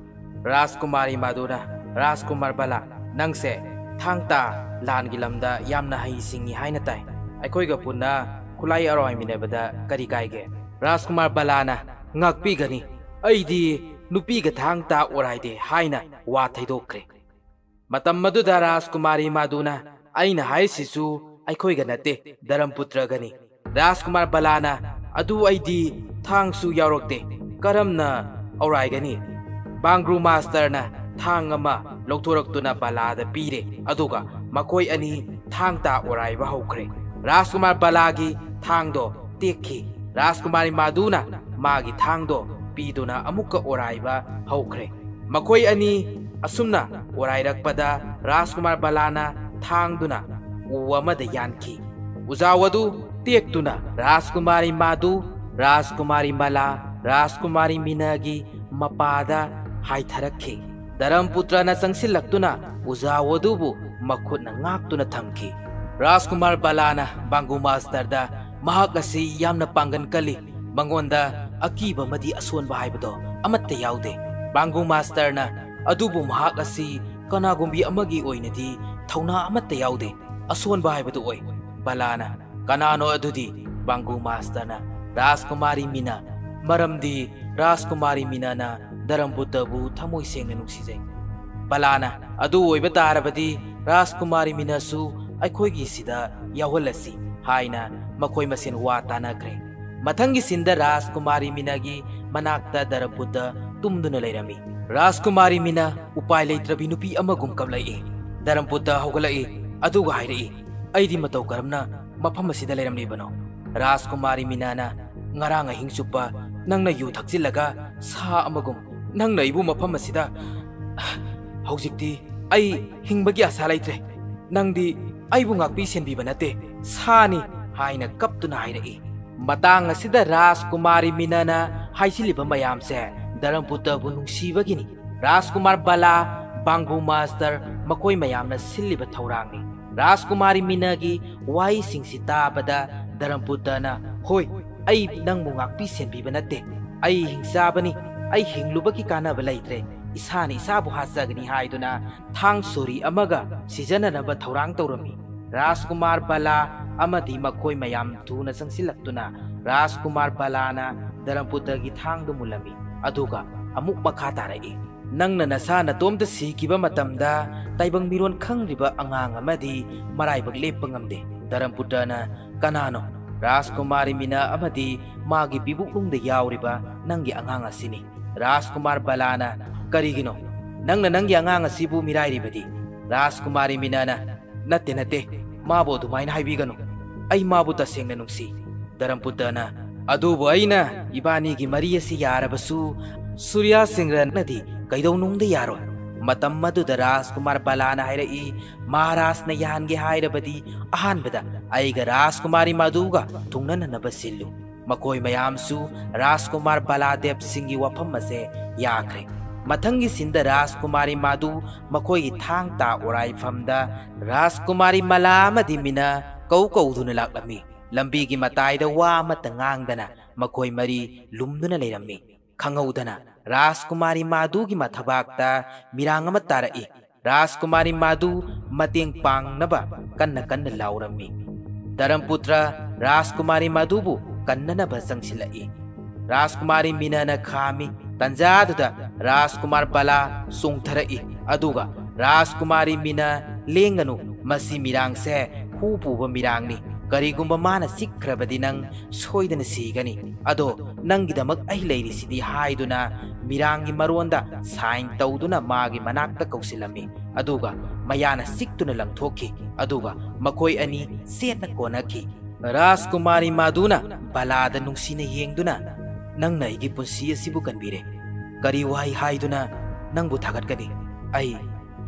ꯔꯥꯖꯀꯨꯃꯥꯔꯤ ꯃꯥꯗꯨꯅ ꯔꯥꯖꯀꯨꯃꯥꯔ ꯕꯂꯥ ꯅꯪꯁꯦ ꯊꯥꯡ ꯇꯥ ꯂꯥꯟꯒꯤ ꯂꯝꯗ ꯌꯥꯝꯅ ꯍꯩꯁꯤꯡꯉꯤ ꯍꯥꯏꯅ ꯇꯥꯏ ꯑꯩꯈꯣꯏꯒ ꯄꯨꯟꯅ ꯈꯨꯠꯂꯥꯏ ꯑꯔꯣꯏꯃꯤꯟꯅꯕꯗ ꯀꯔꯤ ꯀꯥꯏꯒꯦ ꯔꯥꯖꯀꯨꯃꯥꯔ ꯕꯂꯥꯅ ꯉꯥꯛꯄꯤꯒꯅꯤ ꯑꯩꯗꯤ ꯅꯨꯄꯤꯒ ꯊꯥꯡ ꯇꯥ ꯑꯣꯔꯥꯏꯗꯦ ꯍꯥꯏꯅ ꯋꯥ ꯊꯩꯗꯣꯛꯈ꯭ꯔꯦ ꯃꯇꯝ ꯑꯗꯨꯗ ꯔꯥꯖꯀꯨꯃꯥꯔꯤ ꯃꯥꯗꯨꯅ ꯑꯩꯅ ꯍꯥꯏꯔꯤꯁꯤꯁꯨ ꯑꯩꯈꯣꯏꯒ ꯅꯠꯇꯦ ꯙꯔꯝꯄꯨꯇ꯭ꯔꯒꯅꯤ ꯔꯥꯖꯀꯨꯃꯥꯔ ꯕꯂꯥꯅ ꯑꯗꯨ ꯑꯩꯗꯤ ꯊꯥꯡꯁꯨ ꯌꯥꯎꯔꯛꯇꯦ ꯀꯔꯝꯅ ꯑꯧꯔꯥꯏꯒꯅꯤ ꯕꯪꯒ꯭ꯔꯨ ꯃꯥꯁꯇꯔꯅ ꯊꯥꯡ ꯑꯃ ꯂꯧꯊꯣꯔꯛꯇꯨꯅ ꯕꯂꯥꯗ ꯄꯤꯔꯦ ꯑꯗꯨꯒ ꯃꯈꯣꯏ ꯑꯅꯤ ꯊꯥꯡ ꯇꯥ ꯑꯣꯔꯥꯏꯕ ꯍꯧꯈ꯭ꯔꯦ ꯔꯥꯖꯀꯨꯃꯥꯔ ꯕꯂꯥꯒꯤ ꯊꯥꯡꯗꯣ ꯇꯦꯛꯈꯤ ꯔꯥꯖꯀꯨꯃꯥꯔꯤ ꯃꯥꯗꯨꯅ ꯃꯥꯒꯤ ꯊꯥꯡꯗꯣ ꯄꯤꯗꯨꯅ ꯑꯃꯨꯛꯀ ꯑꯣꯔꯥꯏꯕ ꯍꯧꯈ꯭ꯔꯦ ꯃꯈꯣꯏ ꯑꯅꯤ ꯑꯁꯨꯝꯅ ꯑꯣꯔꯥꯏꯔꯛꯄꯗ ꯔꯥꯖꯀꯨꯃꯥꯔ ꯕꯂꯥꯅ ꯊꯥꯡꯗꯨꯅ ꯎ ꯑꯃꯗ ꯌꯥꯟꯈꯤ ꯎꯖꯥꯎ ꯑꯗꯨ ꯇꯦꯛꯇꯨꯅ ꯔꯥꯖꯀꯨꯃꯥꯔꯤ ꯃꯥꯗꯨ ꯔꯥꯖꯀꯨꯃꯥꯔꯤ ꯃꯂꯥ ꯔꯥꯖꯀꯨꯃꯥꯔꯤ ꯃꯤꯅꯒꯤ ꯃꯄꯥꯗ ꯍꯥꯏꯊꯔꯛꯈꯤ ꯙꯔꯝꯄꯨꯇ꯭ꯔꯅ ꯆꯪꯁꯤꯜꯂꯛꯇꯨꯅ ꯎꯖꯥꯎ ꯑꯗꯨꯕꯨ ꯃꯈꯨꯠꯅ ꯉꯥꯛꯇꯨꯅ ꯊꯝꯈꯤ ꯔꯥꯖꯀꯨꯃꯥꯔ ꯕꯂꯥꯅ ꯕꯪꯒ꯭ꯔꯨ ꯃꯥꯁꯇꯔꯗ ꯃꯍꯥꯛ ꯑꯁꯤ ꯌꯥꯝꯅ ꯄꯥꯡꯒꯟ ꯀꯜꯂꯤ ꯃꯉꯣꯟꯗ ꯑꯀꯤꯕ ꯑꯃꯗꯤ ꯑꯁꯣꯟꯕ ꯍꯥꯏꯕꯗꯣ ꯑꯃꯠꯇ ꯌꯥꯎꯗꯦ ꯕꯪꯒ꯭ꯔꯨ ꯃꯥꯁꯇꯔꯅ ꯑꯗꯨꯕꯨ ꯃꯍꯥꯛ ꯑꯁꯤ ꯀꯅꯥꯒꯨꯝꯕꯤ ꯑꯃꯒꯤ ꯑꯣꯏꯅꯗꯤ ꯊꯧꯅꯥ ꯑꯃꯠꯇ ꯌꯥꯎꯗꯦ ꯑꯁꯣꯟꯕ ꯍꯥꯏꯕꯗꯨ ꯑꯣꯏ ꯕꯂꯥꯅ ꯀꯅꯥꯅꯣ ꯑꯗꯨꯗꯤ ꯕꯪꯒ꯭ꯔꯨ ꯃꯥꯁꯇꯔꯅ ꯔꯥꯖꯀꯨꯃꯥꯔꯤ ꯃꯤꯅ ꯃꯔꯝꯗꯤ ꯔꯥꯖꯀꯨꯃꯥꯔꯤ ꯃꯤꯅꯅ ꯙꯔꯝꯄꯨꯇ꯭ꯔꯕꯨ ꯊꯃꯣꯏ ꯁꯦꯡꯅ ꯅꯨꯡꯁꯤꯖꯩ ꯕꯂꯥꯅ ꯑꯗꯨ ꯑꯣꯏꯕ ꯇꯥꯔꯕꯗꯤ ꯔꯥꯖꯀꯨꯃꯥꯔꯤ ꯃꯤꯅꯁꯨ ꯑꯩꯈꯣꯏꯒꯤ ꯁꯤꯗ ꯌꯥꯎꯍꯜꯂꯁꯤ ꯍꯥꯏꯅ ꯃꯈꯣꯏ ꯃꯁꯦꯟ ꯋꯥ ꯇꯥꯅꯈ꯭ꯔꯦ ꯃꯊꯪꯒꯤ ꯁꯤꯟꯗ ꯔꯥꯖꯀꯨꯃꯥꯔꯤ ꯃꯤꯅꯒꯤ ꯃꯅꯥꯛꯇ ꯙꯔꯝꯄꯨꯇ꯭ꯔ ꯇꯨꯝꯗꯨꯅ ꯂꯩꯔꯝꯃꯤ ꯔꯥꯖꯀꯨꯃꯥꯔꯤ ꯃꯤꯅ ꯎꯄꯥꯏ ꯂꯩꯇ꯭ꯔꯕꯤ ꯅꯨꯄꯤ ꯑꯃꯒꯨꯝ ꯀꯞꯂꯛꯏ ꯙꯔꯝꯄꯨꯇ꯭ꯔ ꯍꯧꯒꯠꯂꯛꯏ ꯑꯗꯨꯒ ꯍꯥꯏꯔꯛꯏ ꯑꯩꯗꯤ ꯃꯇꯧ ꯀꯔꯝꯅ ꯃꯐꯝ ꯑꯁꯤꯗ ꯂꯩꯔꯝꯂꯤꯕꯅꯣ ꯔꯥꯖꯀꯨꯃꯥꯔꯤ ꯃꯤꯅꯅ ꯉꯔꯥꯡ ꯑꯍꯤꯡ ꯆꯨꯞꯄ ꯅꯪꯅ ꯌꯨ ꯊꯛꯆꯤꯜꯂꯒ ꯁꯥ ꯑꯃꯒꯨꯝ ꯅꯪꯅ ꯑꯩꯕꯨ ꯃꯐꯝ ꯑꯁꯤꯗ ꯍꯧꯖꯤꯛꯇꯤ ꯑꯩ ꯍꯤꯡꯕꯒꯤ ꯑꯁꯥ ꯂꯩꯇ꯭ꯔꯦ ꯅꯪꯗꯤ ꯑꯩꯕꯨ ꯉꯥꯛꯄꯤ ꯁꯦꯟꯕꯤꯕ ꯅꯠꯇꯦ ꯁꯥꯅꯤ ꯍꯥꯏꯅ ꯀꯞꯇꯨꯅ ꯍꯥꯏꯔꯛꯏ ꯃꯇꯥꯡ ꯑꯁꯤꯗ ꯔꯥꯖꯀꯨꯃꯥꯔꯤ ꯃꯤꯅꯅ ꯍꯥꯏꯖꯤꯜꯂꯤꯕ ꯃꯌꯥꯝꯁꯦ ꯙꯔꯝꯄꯨꯇ꯭ꯔꯕꯨ ꯅꯨꯡꯁꯤꯕꯒꯤꯅꯤ ꯔꯥꯖꯀꯨꯃꯥꯔ ꯕꯂꯥ ꯕꯪꯒ꯭ꯔꯨ ꯃꯥꯁꯇꯔ ꯃꯈꯣꯏ ꯃꯌꯥꯝꯅ ꯁꯤꯜꯂꯤꯕ ꯊꯧꯔꯥꯡꯅꯤ ꯔꯥꯖꯀꯨꯃꯥꯔꯤ ꯃꯤꯅꯒꯤ ꯋꯥꯍꯩꯁꯤꯡꯁꯤ ꯇꯥꯕꯗ ꯙꯔꯝꯄꯨꯇ꯭ꯔꯅ ꯍꯣꯏ ꯑꯩ ꯅꯪꯕꯨ ꯉꯥꯛꯄꯤ ꯁꯦꯟꯕꯤꯕ ꯅꯠꯇꯦ ꯑꯩ ꯍꯤꯡꯆꯥꯕꯅꯤ ꯑꯩ ꯍꯤꯡꯂꯨꯕꯒꯤ ꯀꯥꯟꯅꯕ ꯂꯩꯇ꯭ꯔꯦ ꯏꯁꯥꯅ ꯏꯁꯥꯕꯨ ꯍꯥꯠꯆꯒꯅꯤ ꯍꯥꯏꯗꯨꯅ ꯊꯥꯡ ꯁꯣꯔꯤ ꯑꯃꯒ ꯁꯤꯖꯤꯟꯅꯅꯕ ꯊꯧꯔꯥꯡ ꯇꯧꯔꯝꯃꯤ ꯔꯥꯖꯀꯨꯃꯥꯔ ꯕꯂꯥ ꯑꯃꯗꯤ ꯃꯈꯣꯏ ꯃꯌꯥꯝ ꯊꯨꯅ ꯆꯪꯁꯤꯜꯂꯛꯇꯨꯅ ꯔꯥꯖꯀꯨꯃꯥꯔ ꯕꯂꯥꯅ ꯙꯔꯝꯄꯨꯇ꯭ꯔꯒꯤ ꯊꯥꯡꯗꯨ ꯃꯨꯜꯂꯝꯃꯤ ꯑꯗꯨꯒ ꯑꯃꯨꯛ ꯃꯈꯥ ꯇꯥꯔꯛꯏ ꯅꯪꯅ ꯅꯁꯥ ꯅꯇꯣꯝꯇ ꯁꯤꯈꯤꯕ ꯃꯇꯝꯗ ꯇꯥꯏꯕꯪ ꯃꯤꯔꯣꯟ ꯈꯪꯗ꯭ꯔꯤꯕ ꯑꯉꯥꯡ ꯑꯃꯗꯤ ꯃꯔꯥꯏꯕꯛ ꯂꯦꯞꯄ ꯉꯝꯗꯦ ꯙꯔꯝꯄꯨꯇ꯭ꯔꯅ ꯀꯅꯥꯅꯣ ꯔꯥꯖꯀꯨꯃꯥꯔꯤ ꯃꯤꯅ ꯑꯃꯗꯤ ꯃꯥꯒꯤ ꯄꯤꯕꯨꯛꯅꯨꯡꯗ ꯌꯥꯎꯔꯤꯕ ꯅꯪꯒꯤ ꯑꯉꯥꯡ ꯑꯁꯤꯅꯤ ꯔꯥꯖꯀꯨꯃꯥꯔ ꯕꯂꯥꯅ ꯀꯔꯤꯒꯤꯅꯣ ꯅꯪꯅ ꯅꯪꯒꯤ ꯑꯉꯥꯡ ꯑꯁꯤꯕꯨ ꯃꯤꯔꯥꯏꯔꯤꯕꯗꯤ ꯔꯥꯖꯀꯨꯃꯥꯔꯤ ꯃꯤꯅꯅ ꯅꯠꯇꯦ ꯅꯠꯇꯦ ꯃꯥꯕꯨ ꯑꯗꯨꯃꯥꯏꯅ ꯍꯥꯏꯕꯤꯒꯅꯨ ꯑꯩ ꯃꯥꯕꯨ ꯇꯁꯦꯡꯅ ꯅꯨꯡꯁꯤ ꯙꯔꯝꯄꯨꯇ꯭ꯔꯅ ꯑꯗꯨꯕꯨ ꯑꯩꯅ ꯏꯕꯥꯅꯤꯒꯤ ꯃꯔꯤ ꯑꯁꯤ ꯌꯥꯔꯕꯁꯨ ꯁꯨꯔ꯭ꯌ ꯁꯤꯡꯔꯅꯗꯤ ꯀꯩꯗꯧꯅꯨꯡꯗ ꯌꯥꯔꯣꯏ मतम मदुदा राजकुमार बालाना हायरई महाराज न यानगे हायरबदी अहानबदा आइगा राजकुमारी मादुगा थुंगननबा सिल्लु मकोई मयामसु राजकुमार बालादेव सिंगी वफम असे याख्रे मथंगी सिंदा राजकुमारी मादु मकोई थांग ता ओराई फमदा राजकुमारी मला अमदि मिना कौ कौदुना लाक्लमी लंबी की मताइदा वा अमत ngang मकोई मरी लुमदुना लेरम्मी खंगौदना राजकुमारी मादु की मथबाक्ता मिरांग अमत तारई राजकुमारी मादु मतेंग पांगनबा कन्न कन्न लाउरम्मी धर्मपुत्र राजकुमारी मादुबु कन्ननबा संगसिलई राजकुमारी मीना खामी तंजादुदा राजकुमार बला सोंथरई अदुगा राजकुमारी मीना लेंगनु मसी मिरांग से हुपुब मिरांगनी करीगुंबा माना सिख्रबदी नंग सोइदन सीगनी अदो नंगिदमक अहि लेरिसिदी हाइदुना मिरांगी मरोंदा साइन तौदुना मागी मनाक्ता कौसिलमी अदुगा मयाना सिक्तुना लंगथोखी अदुगा मकोई अनि सेतना कोनखी राजकुमारी मादुना बलादा नुंसीना येंगदुना नंगना अइगी पुंसी असिबु कनबिरे करी वाई हाइदुना नंगबु थागतगनी आई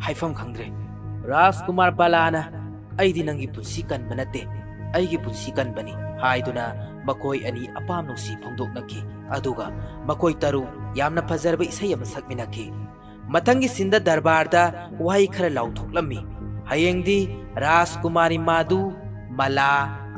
हाइफम खंगद्रे राजकुमार बलाना अइदी नंगी पुंसी कनबा नते अइगी पुंसी कनबनी हाइदुना मकोई अनि अपाम नुंसी फोंदोकनखी अदुगा मकोई तरु यामना फजरबा इसै अमा सकमिनखी मथंगी सिंदा दरबारदा वाई खरा लाउथोकलम्मी हयेंगदी राजकुमारी मादु मला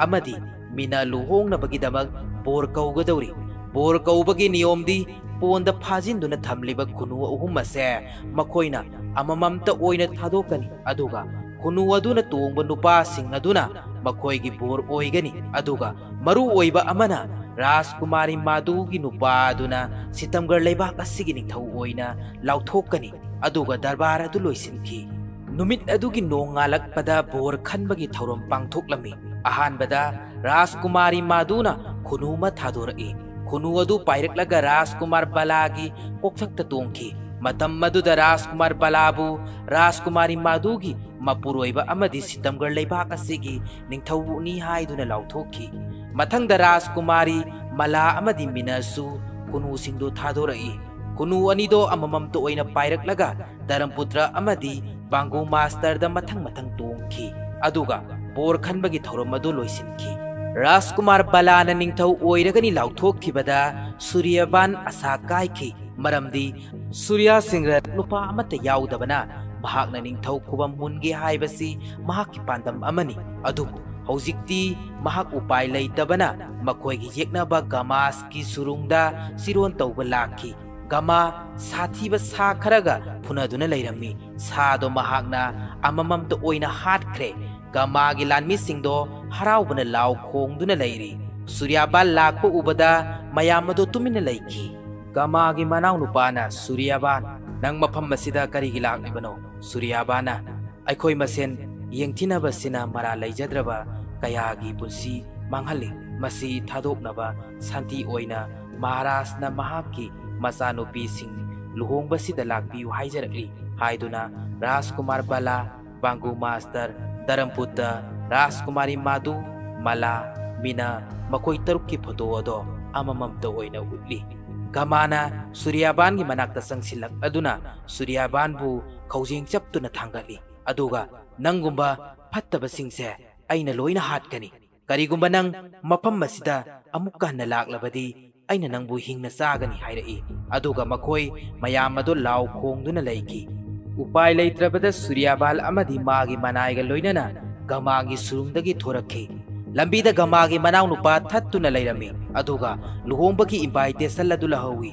अमदी मीना लुहोंगनबगीदमक बोर कौगदौरी बोर कौबगी नियमदी पोंदा फाजिंदुना थमलिबा खुनु अहुम असे मखोइना अमममता ओइना थादोकनी अदुगा खुनु अदुना तोंबा नुपासिंग अदुना मखोइगी बोर ओइगनी अदुगा मरु ओइबा अमना राजकुमारी मादुगी नुपा अदुना सितमगर लेबाक असिगी निंथौ ओइना लाउथोकनी अदुगा दरबार अदु लोइसिनखी नुमित अदुगी नोंगालकपदा बोर खनबगी थौरम पांगथोकलमी अहानबदा राजकुमारी मादुना खुनुमा थादोरई खुनु अदु पाइरकलगा राजकुमार बलागी कोक्थक्ता तोंखी मतम मदुदा राजकुमार बलाबु राजकुमारी मादुगी मपुरोइबा अमदि सितमगर लेबाक असिगी निंथौनी हाइदुना लाउथोखी मथंगदा राजकुमारी मला अमदि मिनासु खुनु सिंदो थादोरई खुनु अनिदो अमममतो ओइना पाइरकलगा धर्मपुत्र अमदि बांगो मास्टर दा मथंग मथंग तोंखी अदुगा बोर खनबगी थौरम अदु लोइसिनखी राजकुमार बलाना निंथौ ओइरगनी लाउथोखिबदा सूर्यबान आशा काइखी मरमदी सूर्या सिंग्र नुपा अमत याउदबना महाकना निंथौ खुबम मुनगे हाइबसी महाकि पांदम अमनी अदुबु हौजिक्ति महाक उपाय लैतबना मखोइगी येकनबा गमास की सुरुंगदा सिरोन तौबा लाखी गमा साथीबा सा खरगा फुनदुना लैरम्मी सादो महाकना अमममतो ओइना हाटख्रे गमागी लानमी सिंदो हराउबना लाउ खोंगदुना लैरी सूर्याबान लाकपा उबदा मयामदो तुमिना लैखी गमागी मनाउ नुपाना सूर्याबान नंग मफम मसिदा करिगी लाक्लिबनो सूर्याबाना अखोई मसेन येंथिनबसिना मरा लैजद्रबा कयागी पुंसी मांगहली मसी थादोकनबा शांति ओइना महाराजना महाकी मचानुपी सिंह लुहोंगबसिदा लाक्पियु हाइजरकली हाइदुना राजकुमार बला बांगु मास्टर धर्मपुत्र राजकुमारी मादु मला मीना मकोई तरुक की फोटो अदो अमममतो ओइना उतली गमाना सूर्याबान की मनाक्ता संगसिलक अदुना सूर्याबान बु खौजिंग चप्तुना थांगली अदुगा नंगुंबा फत्तबा सिंगसे अइना लोइना हाटकनी करिगुंबा नंग मफम मसिदा अमुक्का हन्ना लाक्लबदी अइना नंगबु हिंगना चागनी हाइरई अदुगा मखोई मयाम अदो लाउ खोंगदुना लैकी उपाय लैत्रबदा सूर्याबाल अमदी मागी मनाइगा लोइनना गमागी सुरुंगदगी थोरखी लंबीदा गमागी मनाउ नुपा थत्तुना लैरमी अदुगा लुहोंबगी इनवाइटेशन अदु लहौई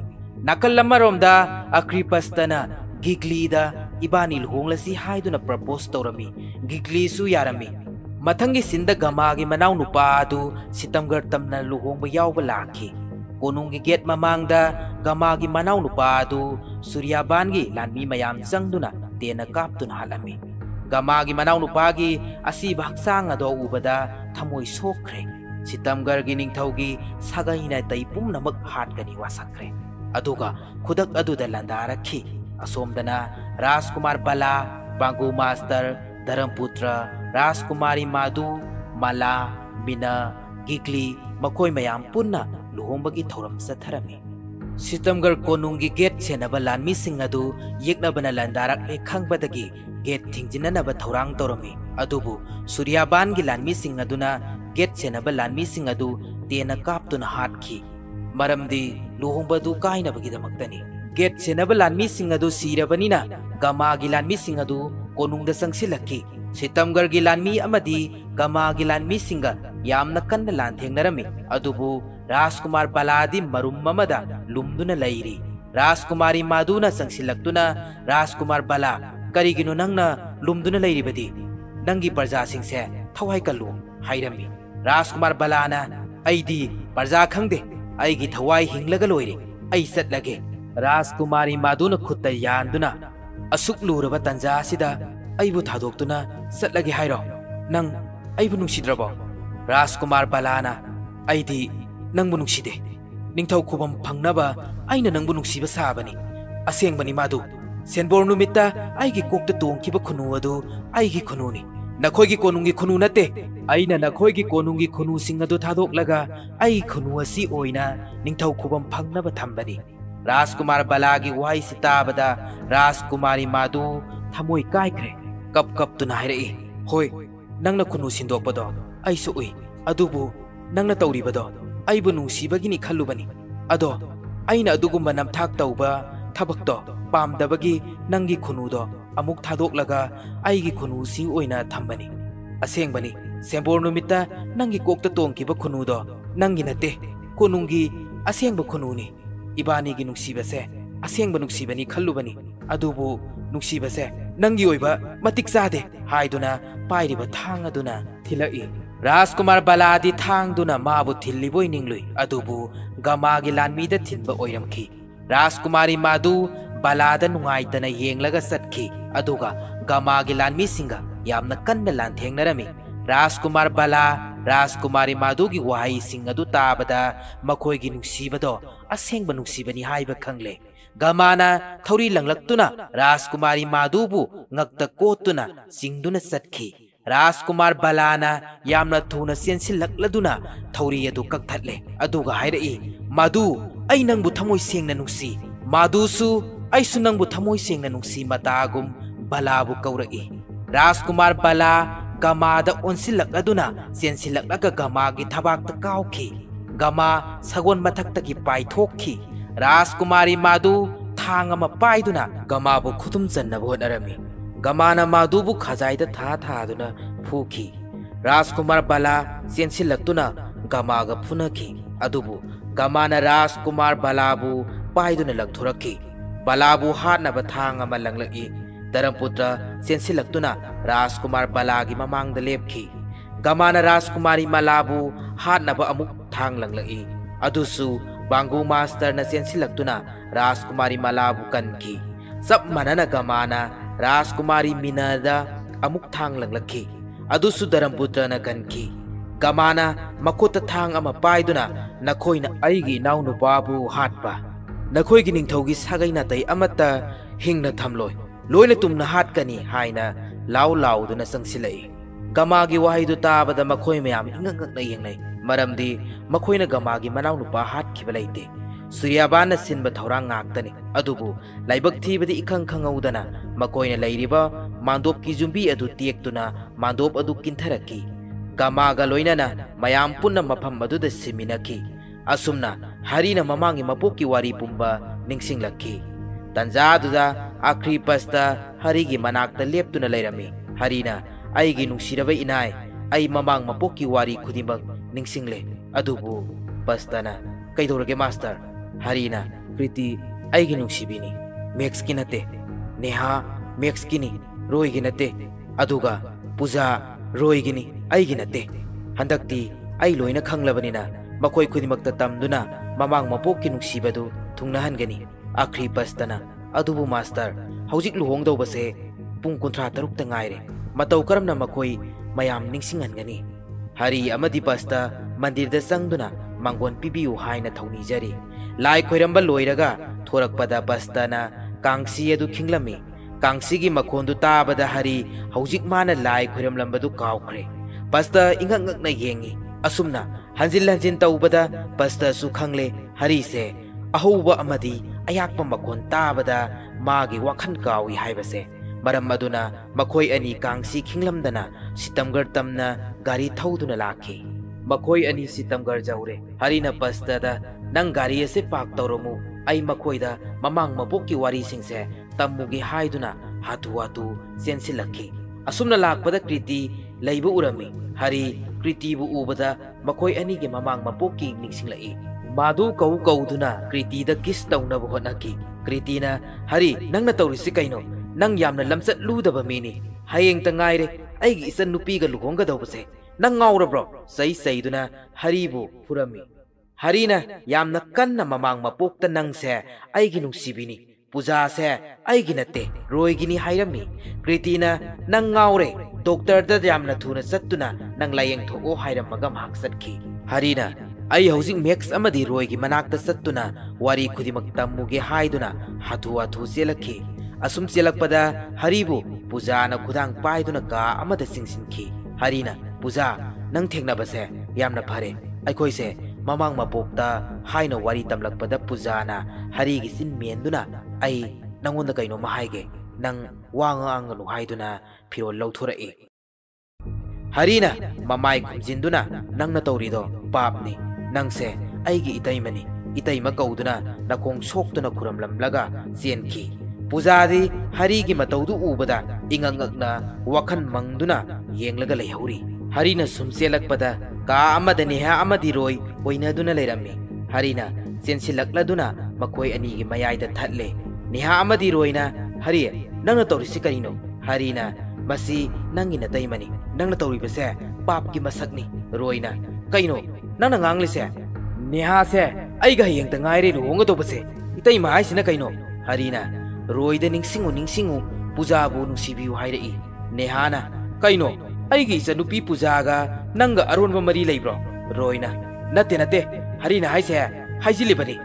नाकल लमरोमदा अक्रिपस्तना गिग्लीदा इबानी लुहोंगलसी हाइदुना प्रपोज तौरमी गिग्लीसु यारमी मथंगी सिंदा गमागी मनाउ नुपा अदु सितमगर तमना लुहोंबा यावबा लाखी कोनुंगी गेट ममांगदा गमागी मनाउ नुपा अदु सूर्याबानगी लानमी मयाम चंगदुना तेना कापतुना हालमी गमागी मनाउ नुपागी असीबा हक्सांग अदो उबदा थमोई सोखरे सितमगरगी निंगथौगी सागैना तै पुमनमक हाटगनी वासखरे अदुगा खुदक अदुदा लंदारखी असोमदना राजकुमार बला बांगु मास्टर धर्मपुत्र राजकुमारी मादु मला मीना गिगली मखोई मयाम पुन्ना लुहोंबगी थौरम सथरमी सितमगढ़ कोनुंगी गेट सेनब लानमी सिंह अदु येकनबना लंदारक हे खंगबदगी गेट थिंजिननब थौरांग तौरमी अदुबु सूर्याबान गी लानमी सिंह अदुना गेट सेनब लानमी सिंह अदु तेना कापतुना हाटखी मरमदी लुहोंबदु काइनबगिदमक्तनी गेट सेनब लानमी सिंह अदु सीरबनिना गमा गी लानमी सिंह अदु कोनुंगदा संगसिलक्की सितमगढ़ गी लानमी अमदी गमा गी लानमी सिंह यामना कन्न लांथेंगनरमी अदुबु राजकुमार बलादी मरुम ममदा लुमदुना लैरी राजकुमारी मादुना संगसिलक्तुना राजकुमार बला करिगिनो नंगना लुमदुना लैरिबदी नंगी प्रजा सिंगसे थवाई कल्लु हाइरमी राजकुमार बलाना अइदी प्रजा खंगदे अइगी थवाई हिंगलगा लोइरे अइ सतलगे राजकुमारी मादुना खुत्ता यानदुना असुक लुरबा तंजासिदा अइबु थादोक्तुना सतलगे हाइरो नंग अइबु नुंसिद्रबो राजकुमार बलाना अइदी नंगबु नुंसिदे निंगथौ खुबम फंगनबा आइना नंगबु नुंसिबा साबनी असेंगबनी मादु सेनबोर नुमित्ता आइगी कोक्ता तोंखिबा खुनु अदु आइगी खुनुनी नखोइगी कोनुंगी खुनु नते आइना नखोइगी कोनुंगी खुनु सिंग अदु थादोक्लगा आइ खुनु असि ओइना निंगथौ खुबम फंगनबा थंबनी राजकुमार बलागी वाई सिताबदा राजकुमारी मादु थमोइ काइख्रे कप कप तुना हाइरई होय नंगना खुनु सिंदोकपदो आइसु उइ अदुबु नंगना तौरिबदो अइबु नुंसिबगिनी खल्लुबनी अदो अइना अदुगुम्बा नमथाक तौबा थबक्तो पामदबगी नंगी खुनुदो अमुक थादोक्लगा अइगी खुनुसि ओइना थंबनी असेंगबनी सेंबोर नुमित्ता नंगी कोक्ता तोंखिबा खुनुदो नंगी नते कोनुंगी असेंगबा खुनुनी इबानीगी नुंसिबसे असेंगबा नुंसिबनी खल्लुबनी अदुबु नुंसिबसे नंगी ओइबा मतिक चादे हाइदुना पाइरिबा थांग अदुना थिलई राजकुमार बलादी थांगदुना माबु थिल्लिबोइ निंगलुइ अदुबु गमागी लानमीदा थिनबा ओइरमखी राजकुमारी मादु बलादा नुंगाइतना येंगलगा सटखी अदुगा गमागी लानमी सिंगा यामना कन्ना लांथेंगनरमी राजकुमार बला राजकुमारी मादुगी वाई सिंग अदु ताबदा मखोइगी नुंसिबदो असेंगबा नुंसिबनी हाइबा खंगले गमाना थौरी लंगलक्तुना राजकुमारी मादुबु ngakta कोतुना सिंगदुना सटखी राजकुमार बलाना यामना थुना सेंसिलक्लदुना थौरी अदु कक्थले अदुगा हाइरई मादु अइ नंगबु थमोइ सेंगना नुंसी मादुसु अइसु नंगबु थमोइ सेंगना नुंसी मतागुम बलाबु कौरई राजकुमार बला गमादा ओनसिलक्लदुना सेंसिलक्लगा गमागी थबाक्ता काउखी गमा सगोन मथक्तगी पाइथोखी राजकुमारी मादु थांग अमा पाइदुना गमाबु खुतुम चन्नबु होनरमी गमाना मादुबु खजाइदा था थादुना फुखी राजकुमार बला सेंसिलक्तुना गमागा फुनखी अदुबु गमाना राजकुमार बलाबु पाइदुना लंथुरखी बलाबु हानबा थांग अमा लंगलई धर्मपुत्र सेंसिलक्तुना राजकुमार बलागी ममांगदा लेपखी गमाना राजकुमारी मलाबु हानबा अमुक थांग लंगलई अदुसु बांगु मास्टर न सेंसिलक्तुना राजकुमारी मलाबु कनखी सब मनना गमाना राजकुमारी मीनादा अमुक थांग लंगलखी अदुसु धर्मपुत्र न कनखी गमाना मकोता थांग अमा पाइदुना नखोइना अइगी नाउनुपाबु हाटपा नखोइगी निंगथौगी सागैना तै अमता हिंगना थमलोय लोइना तुमना हाटकनी हाइना लाउ लाउदुना संगसिलई गमागी वाहिदु ताबदा मखोइ मयाम इंगंगना येंगनै मरमदी मखोइना गमागी मनाउनुपा हाटखिबा लैते सूर्याबान सिनबा थौरांग ngakतनी अदुबु लाइबक थीबदी इखंग खंगौदना मकोइना लैरिबा मांदोप की जुंबी अदु तेक्तुना मांदोप अदु किंथरकी गमागा लोइनाना मयाम पुन्ना मफम अदुदा सिमिनकी असुमना हरिना ममांगी मपोकी वारी पुंबा निंगसिंगलकी तंजादुदा आखरी पस्ता हरिगी मनाक्ता लेप्तुना लैरमी हरिना अइगी नुंसिरबा इनाय अइ ममांग मपोकी वारी खुदिमक निंगसिंगले अदुबु पस्ताना कैदौरगे मास्टर हरिना प्रीति अइगी नुंसिबिनी मैक्स की नते नेहा मैक्स की रोई की नते अदुगा पूजा रोई की अइगी नते हंदक्ति अइ लोइना खंगलबनिना मखोइ खुदिमक्ता तमदुना ममांग मपोकी नुंसिबदु थुंगनहनगनी आखरी पस्तना अदुबु मास्टर हौजिक लुहोंगदौबसे पुंग 53 ता ngaire मतौ करमना मखोइ मयाम निंगसिंगनगनी हरि अमदि पस्ता मंदिर दा संगदुना मांगोन पिबियु हाइना थौनिजरी लाई खोइरंबा लोइरगा थोरकपदा पस्ताना कांगसी अदु खिंगलमी कांगसीगी मखोंदु ताबदा हरि हौजिक माना लाई खोइरमलंबदु काउखरे पस्ता इंगंगना येंगी असुमना हंजिल हंजिन तौबदा पस्ता सु खंगले हरि से ꯑꯍꯧꯕ ꯑꯃꯗꯤ ꯑꯌꯥꯛꯄ ꯃꯈꯣꯟ ꯇꯥꯕꯗ ꯃꯥꯒꯤ ꯋꯥꯈꯜ ꯀꯥꯎꯏ ꯍꯥꯏꯕꯁꯦ ꯃꯔꯝ ꯑꯗꯨꯅ ꯃꯈꯣꯏ ꯑꯅꯤ ꯀꯥꯡꯁꯤ ꯈꯤꯡꯂꯝꯗꯅ ꯁꯤꯇꯝꯒꯔ ꯇꯝꯅ ꯒꯥꯔꯤ ꯊꯧꯗꯨꯅ ꯂꯥꯛꯈꯤ ꯃꯈꯣꯏ ꯑꯅꯤ ꯁꯤꯇꯝꯒꯔ ꯌꯧꯔꯦ ꯍꯔꯤꯅ ꯕꯁꯇꯗ ꯅꯪ ꯒꯥꯔꯤ ꯑꯁꯤ ꯄꯥꯔꯛ ꯇꯧꯔꯝꯃꯨ ꯑꯩ ꯃꯈꯣꯏꯗ ꯃꯃꯥꯡ ꯃꯕꯣꯛꯀꯤ ꯋꯥꯔꯤꯁꯤꯡꯁꯦ ꯇꯝꯃꯨꯒꯦ ꯍꯥꯏꯗꯨꯅ ꯍꯥꯊꯨ ꯍꯥꯊꯨ ꯆꯦꯟꯁꯤꯜꯂꯛꯈꯤ ꯑꯁꯨꯝꯅ ꯂꯥꯛꯄꯗ ꯀ꯭ꯔꯤꯇꯤ ꯂꯩꯕ ꯎꯔꯝꯃꯤ ꯍꯔꯤ ꯀ꯭ꯔꯤꯇꯤꯕꯨ ꯎꯕꯗ ꯃꯈꯣꯏ ꯑꯅꯤꯒꯤ ꯃꯃꯥꯡ ꯃꯕꯣꯛꯀꯤ ꯅꯤꯡꯁꯤꯡꯂꯛꯏ ꯃꯥꯗꯨ ꯀꯧꯗꯨꯅ ꯀ꯭ꯔꯤꯇꯤꯗ ꯀꯤꯁ ꯇꯧꯅꯕ ꯍꯣꯠꯅꯈꯤ ꯀ꯭ꯔꯤꯇꯤꯅ ꯍꯔꯤ ꯅꯪꯅ ꯇꯧꯔꯤꯁꯤ ꯀꯩꯅꯣ ꯅꯪ ꯌꯥꯝꯅ ꯂꯝꯆꯠ ꯂꯨꯗꯕ ꯃꯤꯅꯤ ꯍꯌꯦꯡꯇ ꯉꯥꯏꯔꯦ ꯑꯩꯒꯤ ꯏꯆꯟ ꯅꯨꯄꯤꯒ ꯂꯨꯍꯣꯡꯒꯗꯧꯕꯁꯦ ꯅꯪ ꯉꯥꯎꯔꯕ꯭ꯔꯣ ꯆꯩꯗꯨꯅ ꯍꯔꯤꯕꯨ ꯐꯨꯔꯝꯃꯤ ꯍꯔꯤꯅ ꯌꯥꯝꯅ ꯀꯟꯅ ꯃꯃꯥꯡ ꯃꯄꯣꯛꯇ ꯅꯪꯁꯦ ꯑꯩꯒꯤ ꯅꯨꯡꯁꯤꯕꯤꯅꯤ ꯄꯨꯖꯥꯁꯦ ꯑꯩꯒꯤ ꯅꯠꯇꯦ ꯔꯣꯏꯒꯤꯅꯤ ꯍꯥꯏꯔꯝꯃꯤ ꯀ꯭ꯔꯤꯇꯤꯅ ꯅꯪ ꯉꯥꯎꯔꯦ ꯗꯣꯛꯇꯔꯗ ꯌꯥꯝꯅ ꯊꯨꯅ ꯆꯠꯇꯨꯅ ꯅꯪ ꯂꯥꯌꯦꯡꯊꯣꯛꯑꯣ ꯍꯥꯏꯔꯝꯃꯒ ꯃꯍꯥꯛ ꯆꯠꯈꯤ ꯍꯔꯤꯅ ꯑꯩ ꯍꯧꯖꯤꯛ ꯃꯦꯛꯁ ꯑꯃꯗꯤ ꯔꯣꯏꯒꯤ ꯃꯅꯥꯛꯇ ꯆꯠꯇꯨꯅ ꯋꯥꯔꯤ ꯈꯨꯗꯤꯡꯃꯛ ꯇꯝꯃꯨꯒꯦ ꯍꯥꯏꯗꯨꯅ ꯍꯥꯊꯨ ꯍꯥꯊꯨ ꯆꯦꯜꯂꯛꯈꯤ ꯑꯁꯨꯝ ꯆꯦꯜꯂꯛꯄꯗ ꯍꯔꯤꯕꯨ ꯄꯨꯖꯥꯅ ꯈꯨꯗꯥꯡ ꯄꯥꯏꯗꯨꯅ ꯀꯥ ꯑꯃꯗ ꯆꯤꯡꯁꯤꯟꯈꯤ ꯍꯔꯤꯅ ꯄꯨꯖꯥ ꯅꯪ ꯊꯦꯡꯅꯕꯁꯦ ꯌꯥꯝꯅ ꯐꯔꯦ ꯑꯩꯈꯣꯏꯁꯦ ꯃꯃꯥꯡ ꯃꯄꯣꯛꯇ ꯍꯥꯏꯅ ꯋꯥꯔꯤ ꯇꯝꯂꯛꯄꯗ ꯄꯨꯖꯥꯅ ꯍꯔꯤꯒꯤ ꯆꯤꯟ ꯃꯦꯟꯗꯨꯅ ꯑꯩ ꯅꯪꯉꯣꯟꯗ ꯀꯩꯅꯣꯝꯃ ꯍꯥꯏꯒꯦ ꯅꯪ ꯋꯥ ꯉꯥꯡꯒꯅꯨ ꯍꯥꯏꯗꯨꯅ ꯐꯤꯔꯣꯜ ꯂꯧꯊꯣꯔꯛꯏ ꯍꯔꯤꯅ ꯃꯃꯥꯏ ꯈꯨꯝꯖꯤꯟꯗꯨꯅ ꯅꯪꯅ ꯇꯧꯔꯤꯗꯣ ꯄꯥꯞꯅꯤ ꯅꯪꯁꯦ ꯑꯩꯒꯤ ꯏꯇꯩꯃꯅꯤ ꯏꯇꯩꯃ ꯀꯧꯗꯨꯅ ꯅꯈꯣꯡ ꯁꯣꯛꯇꯨꯅ ꯈꯨꯔꯝꯂꯝꯂꯒ ꯆꯦꯟꯈꯤ ꯄꯨꯖꯥꯗꯤ ꯍꯔꯤꯒꯤ ꯃꯇꯧꯗꯨ ꯎꯕꯗ ꯏꯉꯛꯉꯛꯅ ꯋꯥꯈꯜ ꯃꯪꯗꯨꯅ ꯌꯦꯡꯂꯒ ꯂꯩꯍꯧꯔꯤ ꯍꯔꯤꯅ ꯁꯨꯝ ꯆꯦꯜꯂꯛꯄꯗ ꯀꯥ ꯑꯃꯗ ꯅꯦꯍꯥ ꯑꯃꯗꯤ ꯔꯣꯏ ꯑꯣꯏꯅꯗꯨꯅ ꯂꯩꯔꯝꯃꯤ ꯍꯔꯤꯅ ꯆꯦꯟꯁꯤꯜꯂꯛꯂꯗꯨꯅ ꯃꯈꯣꯏ ꯑꯅꯤꯒꯤ ꯃꯌꯥꯏꯗ ꯊꯠꯂꯦ ꯅꯦꯍꯥ ꯑꯃꯗꯤ ꯔꯣꯏꯅ ꯍꯔꯤ ꯅꯪꯅ ꯇꯧꯔꯤꯁꯤ ꯀꯔꯤꯅꯣ ꯍꯔꯤꯅ ꯃꯁꯤ ꯅꯪꯒꯤ ꯅꯇꯩꯃꯅꯤ ꯅꯪꯅ ꯇꯧꯔꯤꯕꯁꯦ ꯄꯥꯞꯀꯤ ꯃꯁꯛꯅꯤ ꯔꯣꯏꯅ ꯀꯩꯅꯣ ꯅꯪꯅ ꯉꯥꯡꯂꯤꯁꯦ ꯅꯦꯍꯥꯁꯦ ꯑꯩꯒ ꯍꯌꯦꯡꯇ ꯉꯥꯏꯔꯦ ꯂꯨꯍꯣꯡꯒꯗꯧꯕꯁꯦ ꯏꯇꯩꯃ ꯍꯥꯏꯁꯤꯅ ꯀꯩꯅꯣ ꯍꯔꯤꯅ ꯔꯣꯏꯗ ꯅꯤꯡꯁꯤꯡꯉꯨ ꯄꯨꯖꯥꯕꯨ ꯅꯨꯡꯁꯤꯕꯤꯌꯨ ꯍꯥꯏꯔꯛꯏ ꯅꯦꯍꯥꯅ ꯀꯩꯅꯣ ꯑꯩꯒꯤ ꯏꯆꯟꯅꯨꯄꯤ ꯄꯨꯖꯥꯒ ꯅꯪꯒ ꯑꯔꯣꯟꯕ ꯃꯔꯤ ꯂꯩꯕ꯭ꯔꯣ ꯔꯣꯏꯅ ꯅꯠꯇꯦ ꯍꯔꯤꯅ ꯍꯥꯏꯁꯦ ꯍꯥꯏꯖꯤꯜꯂꯤꯕꯅꯤ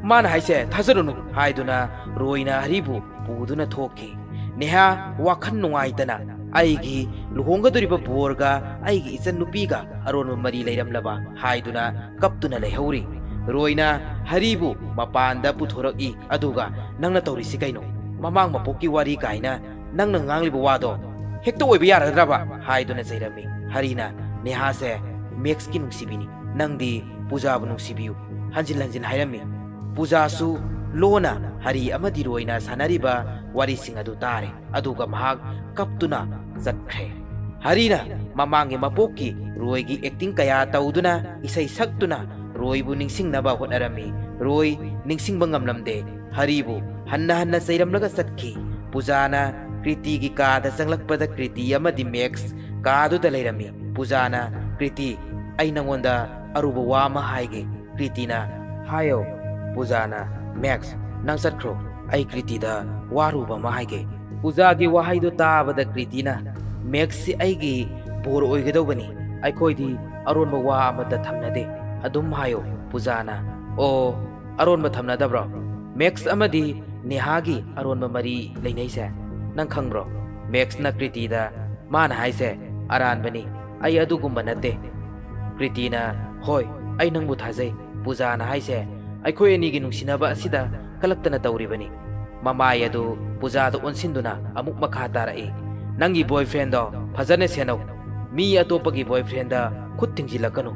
ꯃꯥꯅ ꯍꯥꯏꯁꯦ ꯊꯥꯖꯔꯨꯅꯨ ꯍꯥꯏꯗꯨꯅ ꯔꯣꯏꯅ ꯍꯔꯤꯕꯨ ꯄꯨꯗꯨꯅ ꯊꯣꯛꯈꯤ ꯅꯦꯍꯥ ꯋꯥꯈꯜ ꯅꯨꯡꯉꯥꯏꯇꯅ ꯑꯩꯒꯤ ꯂꯨꯍꯣꯡꯒꯗꯧꯔꯤꯕ ꯕꯣꯔꯒ ꯑꯩꯒꯤ ꯏꯆꯟꯅꯨꯄꯤꯒ ꯑꯔꯣꯟꯕ ꯃꯔꯤ ꯂꯩꯔꯝꯂꯕ ꯍꯥꯏꯗꯨꯅ ꯀꯞꯇꯨꯅ ꯂꯩꯍꯧꯔꯤ ꯔꯣꯏꯅ ꯍꯔꯤꯕꯨ ꯃꯄꯥꯟꯗ ꯄꯨꯊꯣꯔꯛꯏ ꯑꯗꯨꯒ ꯅꯪꯅ ꯇꯧꯔꯤꯁꯤ ꯀꯩꯅꯣ ꯃꯃꯥꯡ ꯃꯄꯣꯛꯀꯤ ꯋꯥꯔꯤ ꯀꯥꯏꯅ ꯅꯪꯅ ꯉꯥꯡꯂꯤꯕ ꯋꯥꯗꯣ ꯍꯦꯛꯇ ꯑꯣꯏꯕ ꯌꯥꯔꯒꯗ꯭ꯔꯕ ꯍꯥꯏꯗꯨꯅ ꯆꯩꯔꯝꯃꯤ ꯍꯔꯤꯅ ꯅꯦꯍꯥꯁꯦ ꯃꯦꯛꯁꯀꯤ ꯅꯨꯡꯁꯤꯕꯤꯅꯤ ꯅꯪꯗꯤ ꯄꯨꯖꯥꯕꯨ ꯅꯨꯡꯁꯤꯕꯤꯌꯨ ꯍꯟꯖꯤꯟ ꯍꯟꯖꯤꯟ ꯍꯥꯏꯔꯝꯃꯤ ꯄꯨꯖꯥꯁꯨ ꯂꯣꯅ ꯍꯔꯤ ꯑꯃꯗꯤ ꯔꯣꯏꯅ ꯁꯥꯟꯅꯔꯤꯕ ꯋꯥꯔꯤꯁꯤꯡ ꯑꯗꯨ ꯇꯥꯔꯦ ꯑꯗꯨꯒ ꯃꯍꯥꯛ ꯀꯞꯇꯨꯅ ꯆꯠꯈ꯭ꯔꯦ ꯍꯔꯤꯅ ꯃꯃꯥꯡꯒꯤ ꯃꯄꯣꯛꯀꯤ ꯔꯣꯏꯒꯤ ꯑꯦꯛꯇꯤꯡ ꯀꯌꯥ ꯇꯧꯗꯨꯅ ꯏꯁꯩ ꯁꯛꯇꯨꯅ ꯔꯣꯏꯕꯨ ꯅꯤꯡꯁꯤꯡꯅꯕ ꯍꯣꯠꯅꯔꯝꯃꯤ ꯔꯣꯏ ꯅꯤꯡꯁꯤꯡꯕ ꯉꯝꯂꯝꯗꯦ ꯍꯔꯤꯕు ꯍꯟꯅ ꯆꯩꯔꯝꯂꯒ ꯆꯠꯈꯤ ꯄꯨꯖꯥꯅ ꯀ꯭ꯔꯤꯇꯤꯒꯤ ꯀꯥꯗ ꯆꯪꯂꯛꯄꯗ ꯀ꯭ꯔꯤꯇꯤ ꯑꯃꯗꯤ ꯃꯦꯛꯁ ꯀꯥꯗꯨꯗ ꯂꯩꯔꯝꯃꯤ ꯄꯨꯖꯥꯅ ꯀ꯭ꯔꯤꯇꯤ ꯑꯩ ꯅꯉꯣꯟꯗ ꯑꯔꯨꯕ ꯋꯥ ꯑꯃ ꯍꯥꯏꯒꯦ ꯀ꯭ꯔꯤꯇꯤꯅ ꯍꯥꯏꯌꯣ ꯄꯨꯖꯥꯅ ꯃꯦꯛꯁ ꯅꯪ ꯆꯠꯈ꯭ꯔꯣ ꯑꯩ ꯀ꯭ꯔꯤꯇꯤꯗ ꯋꯥꯔꯨꯕ ꯑꯃ ꯍꯥꯏꯒꯦ ꯄꯨꯖꯥꯒꯤ ꯋꯥꯍꯩꯗꯨ ꯇꯥꯕꯗ ꯀ꯭ꯔꯤꯇꯤꯅ ꯃꯦꯛꯁꯁꯤ ꯑꯩꯒꯤ ꯕꯣꯔ ꯑꯣꯏꯒꯗꯧꯕꯅꯤ ꯑꯩꯈꯣꯏꯗꯤ ꯑꯔꯣꯟꯕ ꯋꯥ ꯑꯃꯠꯇ ꯊꯝꯅꯗꯦ ꯑꯗꯨꯝ ꯍꯥꯏꯌꯣ ꯄꯨꯖꯥꯅ ꯑꯣ ꯑꯔꯣꯟꯕ ꯊꯝꯅꯗꯕ꯭ꯔꯣ ꯃꯦꯛꯁ ꯑꯃꯗꯤ ꯅꯦꯍꯥꯒꯤ ꯑꯔꯣꯟꯕ ꯃꯔꯤ ꯂꯩꯅꯩꯁꯦ ꯅꯪ ꯈꯪꯕ꯭ꯔꯣ ꯃꯦꯛꯁꯅ ꯀ꯭ꯔꯤꯇꯤꯗ ꯃꯥꯅ ꯍꯥꯏꯁꯦ ꯑꯔꯥꯟꯕꯅꯤ ꯑꯩ ꯑꯗꯨꯒꯨꯝꯕ ꯅꯠꯇꯦ ꯀ꯭ꯔꯤꯇꯤꯅ ꯍꯣꯏ ꯑꯩ ꯅꯪꯕꯨ ꯊꯥꯖꯩ ꯄꯨꯖꯥꯅ ꯍꯥꯏꯁꯦ ꯑꯩꯈꯣꯏ ꯑꯅꯤꯒꯤ ꯅꯨꯡꯁꯤꯅꯕ ꯑꯁꯤꯗ ꯀꯂꯛꯇꯅ ꯇꯧꯔꯤꯕꯅꯤ ꯃꯃꯥꯏ ꯑꯗꯨ ꯄꯨꯖꯥꯗ ꯑꯣꯟꯁꯤꯟꯗꯨꯅ ꯑꯃꯨꯛ ꯃꯈꯥ ꯇꯥꯔꯛꯏ ꯅꯪꯒꯤ ꯕꯣꯏꯐ꯭ꯔꯦꯟꯗꯣ ꯐꯖꯅ ꯁꯦꯟꯅꯧ ꯃꯤ ꯑꯇꯣꯞꯄꯒꯤ ꯕꯣꯏꯐ꯭ꯔꯦꯟꯗ ꯈꯨꯠ ꯊꯤꯡꯖꯤꯜꯂꯛꯀꯅꯨ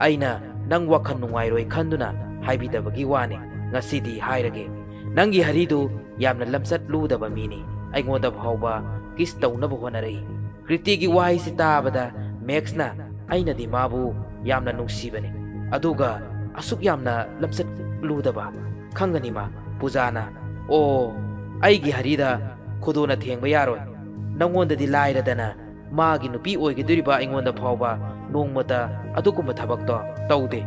ꯑꯩꯅ ꯅꯪ ꯋꯥꯈꯜ ꯅꯨꯡꯉꯥꯏꯔꯣꯏ ꯈꯟꯗꯨꯅ ꯍꯥꯏꯕꯤꯗꯕꯒꯤ ꯋꯥꯅꯤ ꯉꯁꯤꯗꯤ ꯍꯥꯏꯔꯒꯦ ꯅꯪꯒꯤ ꯍꯔꯤꯗꯨ ꯌꯥꯝꯅ ꯂꯝꯆꯠ ꯂꯨꯗꯕ ꯃꯤꯅꯤ ꯑꯩꯉꯣꯟꯗ ꯐꯥꯎꯕ ꯀꯤꯁ ꯇꯧꯅꯕ ꯍꯣꯠꯅꯔꯛꯏ ꯀ꯭ꯔꯤꯇꯤꯒꯤ ꯋꯥꯍꯩꯁꯤ ꯇꯥꯕꯗ ꯃꯦꯛꯁꯅ ꯑꯩꯅꯗꯤ ꯃꯥꯕꯨ ꯌꯥꯝꯅ ꯅꯨꯡꯁꯤꯕꯅꯤ ꯑꯗꯨꯒ ꯑꯁꯨꯛ ꯌꯥꯝꯅ ꯂꯝꯆꯠ ꯂꯨꯗꯕ ꯈꯪꯒꯅꯤ ꯃꯥ ꯄꯨꯖꯥꯅ ꯑꯣ ꯑꯩꯒꯤ ꯍꯔꯤꯗ ꯈꯨꯗꯣꯟꯅ ꯊꯦꯡꯕ ꯌꯥꯔꯣꯏ ꯅꯪꯉꯣꯟꯗꯗꯤ ꯂꯥꯏꯔꯗꯅ ꯃꯥꯒꯤ ꯅꯨꯄꯤ ꯑꯣꯏꯒꯗꯧꯔꯤꯕ ꯑꯩꯉꯣꯟꯗ ꯐꯥꯎꯕ ꯅꯣꯡꯃꯇ ꯑꯗꯨꯒꯨꯝꯕ ꯊꯕꯛꯇꯣ ꯇꯧꯗꯦ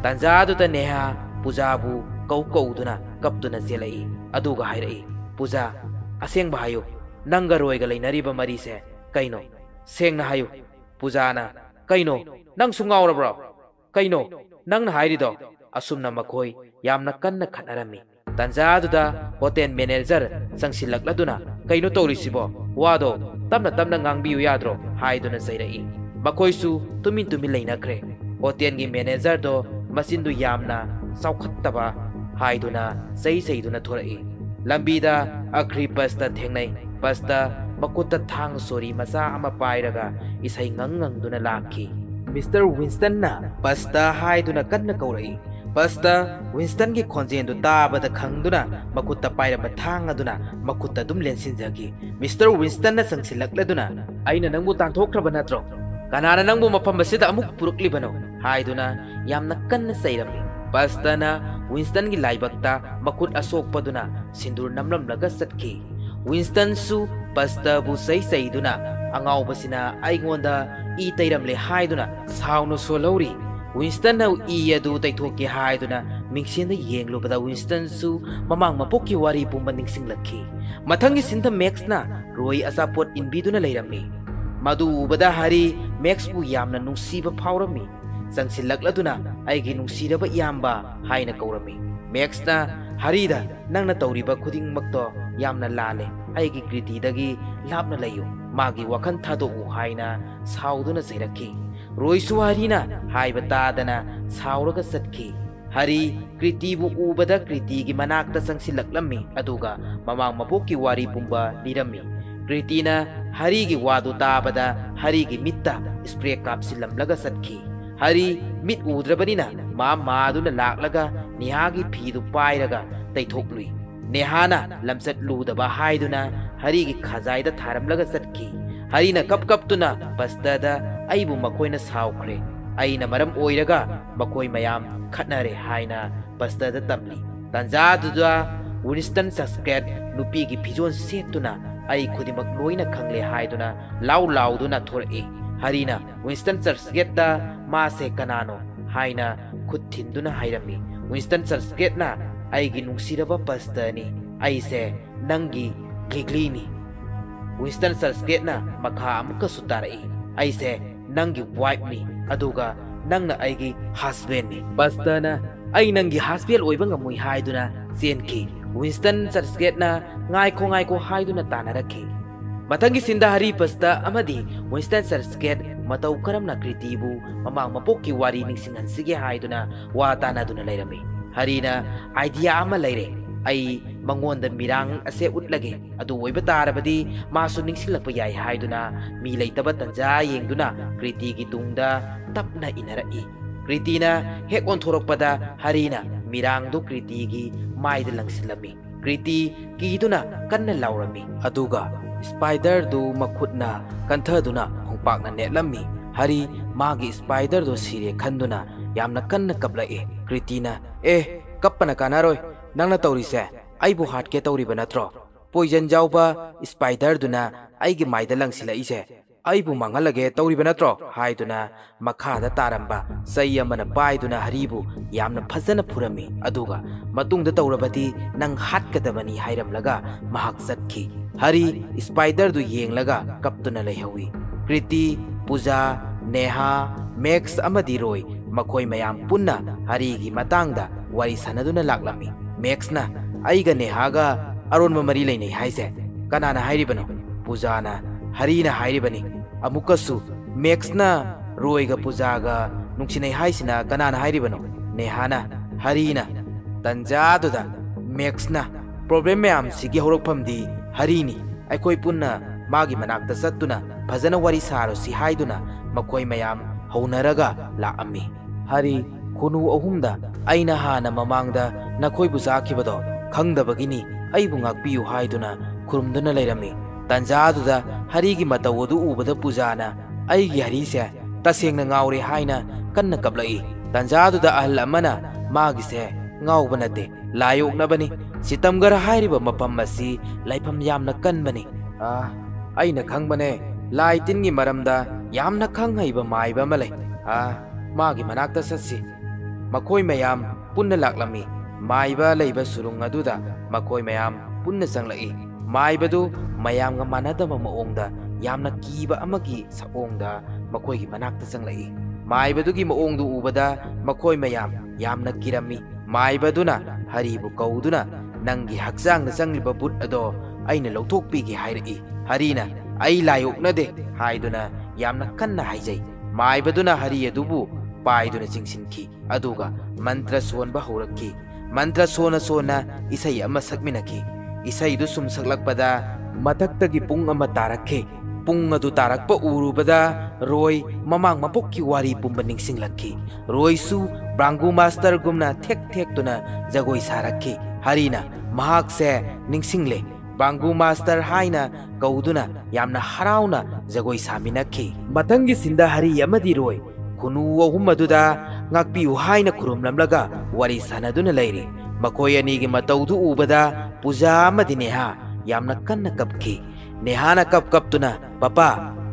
ꯇꯥꯟꯖꯥꯗꯨꯗ ꯅꯦꯍꯥ ꯄꯨꯖꯥꯕꯨ ꯀꯧꯗꯨꯅ ꯀꯞꯇꯨꯅ ꯆꯦꯜꯂꯛꯏ ꯑꯗꯨꯒ ꯍꯥꯏꯔꯛꯏ ꯄꯨꯖꯥ ꯑꯁꯦꯡꯕ ꯍꯥꯏꯌꯨ ꯅꯪꯒ ꯔꯣꯏꯒ ꯂꯩꯅꯔꯤꯕ ꯃꯔꯤꯁꯦ ꯀꯩꯅꯣ ꯁꯦꯡꯅ ꯍꯥꯏꯌꯨ ꯄꯨꯖꯥꯅ ꯀꯩꯅꯣ ꯅꯪꯁꯨ ꯉꯥꯎꯔꯕ꯭ꯔꯣ ꯀꯩꯅꯣ ꯅꯪꯅ ꯍꯥꯏꯔꯤꯗꯣ ꯑꯁꯨꯝꯅ ꯃꯈꯣꯏ ꯌꯥꯝꯅ ꯀꯟꯅ ꯈꯠꯅꯔꯝꯃꯤ ꯇꯥꯟꯖꯥꯗꯨꯗ ꯍꯣꯇꯦꯜ ꯃꯦꯅꯦꯖꯔ ꯆꯪꯁꯤꯜꯂꯛꯂꯗꯨꯅ ꯀꯩꯅꯣ ꯇꯧꯔꯤꯁꯤꯕꯣ ꯋꯥꯗꯣ ꯇꯞꯅ ꯉꯥꯡꯕꯤꯌꯨ ꯌꯥꯗ꯭ꯔꯣ ꯍꯥꯏꯗꯨꯅ ꯆꯩꯔꯛꯏ ꯃꯈꯣꯏꯁꯨ ꯇꯨꯃꯤꯟ ꯂꯩꯅꯈ꯭ꯔꯦ ꯍꯣꯇꯦꯜꯒꯤ ꯃꯦꯅꯦꯖꯔꯗꯣ ꯃꯆꯤꯟꯗꯨ ꯌꯥꯝꯅ ꯆꯥꯎꯈꯠꯇꯕ haiduna saiduna thorai lambida akri pasta thengnai pasta makutta thang sori masa ama pairaga isai ngangang duna lakhi Mr. Winston na pasta haiduna kanna kaurai pasta Winston gi khonjen du tabada khangduna makutta paira bathang aduna makutta dum lensinjagi Mr. Winston na sangsilakladuna aina nangbu tangthokraba natro kanana nangbu mafam basida amuk puruklibano haiduna yamna kanna sairami pasta na Winston gi laibakta makut asokpaduna sindur namlamlaga satki Winston su pasta bu saiduna angau basina aingonda I tairamle haiduna saunu solori Winston na iyadu taithoki haiduna mingsinda yenglubada Winston su mamang mapokki wari pumba ningsinglakhi mathangi sinda Max na roi asapot inbiduna leirammi madu ubada hari Max bu yamna nungsiba phawrami sangsilakladuna aigi nungsiraba yamba haina kaurami Max na harida nangna tawriba khuding makto yamna lale aigi kriti dagi lapna layu magi wakhan thado u haina sauduna sairakhi roisu harina haiba tadana sauraga satki hari kriti bu ubada kriti gi manakta sangsilaklammi aduga mamang mapokki wari pumba lirammi kritina hari gi wadu tabada hari gi mitta spray kapsilamlaga satki hari mit udrabanina maduna laklaga nihagi phidu pairaga taithoklui Nehana lamsat ludaba haiduna harigi khazaida tharamlaga satki harina kap tuna pastada aibu makoina saukre aina maram oiraga makoi mayam khatnare haina pastada tamli tanja dudwa Winston Saskret nupi gi phijon setuna ai khudimak loina khangle haiduna law duna thorai harina Winston Saskret da ma se kanano haina khuthinduna hairami Winston Saskret na aigi nungsiraba pastani aise nangi giglini Winston Saskret na makha amuka sutarai aise nangi wife ni aduga nangna aigi husband ni pastana ai nangi husband oiba ngamui haiduna senki Winston Saskret na ngai ko haiduna tanarakhi mathangi sinda hari pasta amadi Winston Saskret matau karamna kritibu mamang mapokki wari ningsingansige haiduna wa tanaduna leirami harina idea ama leire ai mangonda mirang ase utlage adu oiba tarabadi masu ningsilakpa yai haiduna mi leitaba tanja yengduna kriti gi tungda tapna inarai kritina hek onthorokpada harina mirang do kriti gi maida langsilami kriti kiduna kanna laurami aduga spider du makhutna kanthaduna khongpakna netlammi hari magi spider do sire khanduna yamna kanna kaplae kritina kappana kanaroi nangna tawrise aibu hatke tawriba natro poison jauba spider duna aigi maida langsila ise aibu mangalage tawriba natro haiduna makhada taramba sayamana paiduna haribu yamna phajana phurami aduga matungda tawrabati nang hatkadabani hairamlaga mahak satki hari spider du yenglaga kaptuna lehawi kriti puja neha Max amadi roi makoi mayam punna harigi matangda wari sanaduna laklami Max na aiga nehaga aron mamari leinei haise kanana hairibano pujana harina hairibani amukasu Max na roiga pujaga nungsinai haisina kanana hairibano nehana harina tanjaduda Max na problem mayam sigi horokphamdi harini aikoi punna magi manakta sattuna phajana wari saro si haiduna makoi mayam haunaraga laami hari khunu ahumda aina hana mamangda nakoi buzakhibado khangdabagini aibu ngakpiyu haiduna khurumduna leirami tanjaduda harigi matawdu ubada pujana aigi harise tasengna ngaure haina kanna kablai tanjaduda ahal amana magise ngaubanate layoknabani sitamgara hairiba mapam asi laifam yamna kanbani aina khangbane laitingi maramda yamna khanghaiba maiba malai magi manakta satsi makoi mayam punna laklami maiba leiba surung aduda makoi mayam punna sanglai maibadu mayam nga manadaba maongda yamna kiba amagi saongda makoi gi manakta sanglai maibadu gi maongdu ubada makoi mayam yamna kirami maibaduna haribu kauduna nangi hakjang na sangliba but ado aina lauthokpi gi hairi harina ai layoknade haiduna yamna kanna haijai maibaduna hari adubu paiduna jingsinki aduga mantra sonba horakki mantra sona sona isai ama sakminaki isai du sum saklakpada mathakta gi pung ama tarakhe pung adu tarakpa urubada roi mamang mapok ki wari pumba ningsinglakhi roi su brangu master gumna thek thek tuna jagoi sarakhi harina mahak se ningsingle brangu master haina kauduna yamna harauna jagoi saminakhi mathangi sinda hari amadi roi kunu ahum aduda ngakpiu haina khurumlamlaga wari sanaduna leiri makoi ani gi mataudu ubada puja amadi neha yamna kanna kapki nehana kap kap tuna papa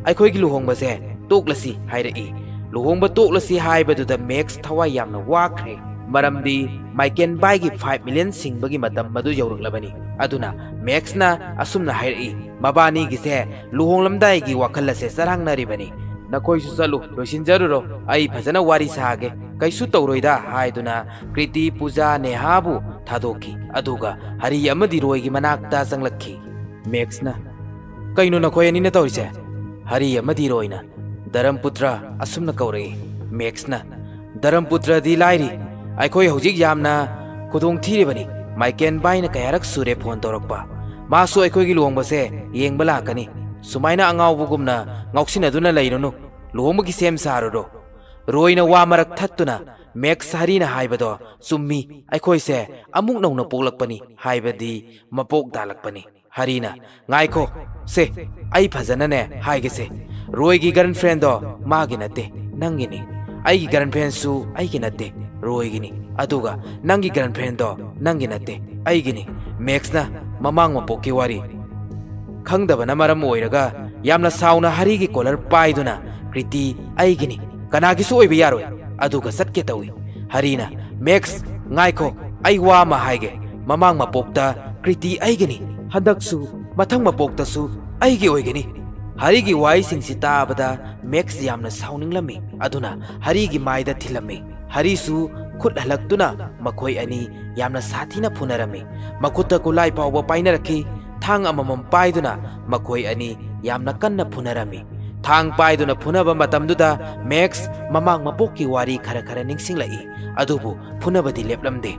akhoi gi luhong base toklasi hairei luhong ba toklasi haibaduda max thawai yamna wakre maramdi maiken bai gi 5 million singbagi matam madu yauruklabani aduna max na asumna hairei mabani gi se luhong lamdai gi wakhala se sarang naribani nakoi su salu loisin jaruro ai phajana wari sage kaisu tauroida haiduna kriti puja nehabu thadoki aduga hari amadi roi gi manakta sanglakhi max na kaino nakoi ani na taurise hari amadi roina dharamputra asumna kaure max na dharamputra di lairi aikhoi hojik yamna khudong thiri bani maiken baina kayarak sure phone torokpa masu aikhoi gi luhong base yengba lakani sumaina angau bugumna ngauksina duna leirunu luhong gi sem saruro roina wa marak thattuna max harina haibado summi aikhoi se amuk nongna poklakpani haibadi mapok dalakpani harina ngaiko se ai phajana ne haige se roi gi girlfriend do magi nate nangini ai gi girlfriend su ai gi nate roi gi ni aduga nangi girlfriend do nangi nate ai gi ni max na mamang mapok ki wari khangdabana maram oiraga yamna sauna hari gi collar paiduna kriti ai gi ni kana gi su oiba yaroi aduga satke tawi harina max ngaiko ai wa ma haige mamang mapokta kriti ai gi ni handaksu mathang mapokta su ai gi oigeni hari gi wai singsi tabada max yamna sauninglammi aduna hari gi maida thilami hari su khut halaktuna makhoi ani yamna sathina phunarami makutta kulai pawba painarakhi thang amamam paiduna makhoi ani yamna kanna phunarami thang paiduna phunaba matamduda max mamang mapokki wari khara khara ningsinglai adubu phunabadi leplamde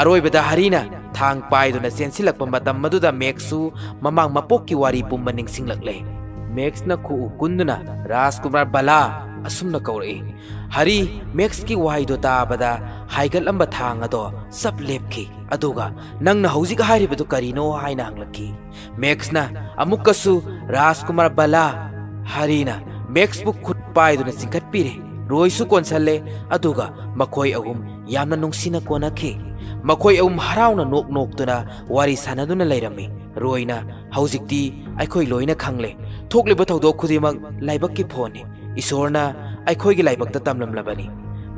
aroibada harina thang paiduna sensilakpa matam maduda max su mamang mapokki wari pumba ningsinglakle max na khu kunduna rajkumar bala asumna kaurei hari max ki waido tabada haigal amba thang ado sab lepki aduga nangna hojik hairibadu karino haina hanglaki max na amukasu rajkumar bala harina max bu khut paiduna singkat pire roisu konsalle aduga makoi agum yamna nungsina konakhi makoi agum harauna nok nok tuna wari sanaduna leirami roina hojikti aikhoi loina khangle thokliba thodok khudimak laibak ki phone isorna aikhoi gi laibak ta tamlamlabani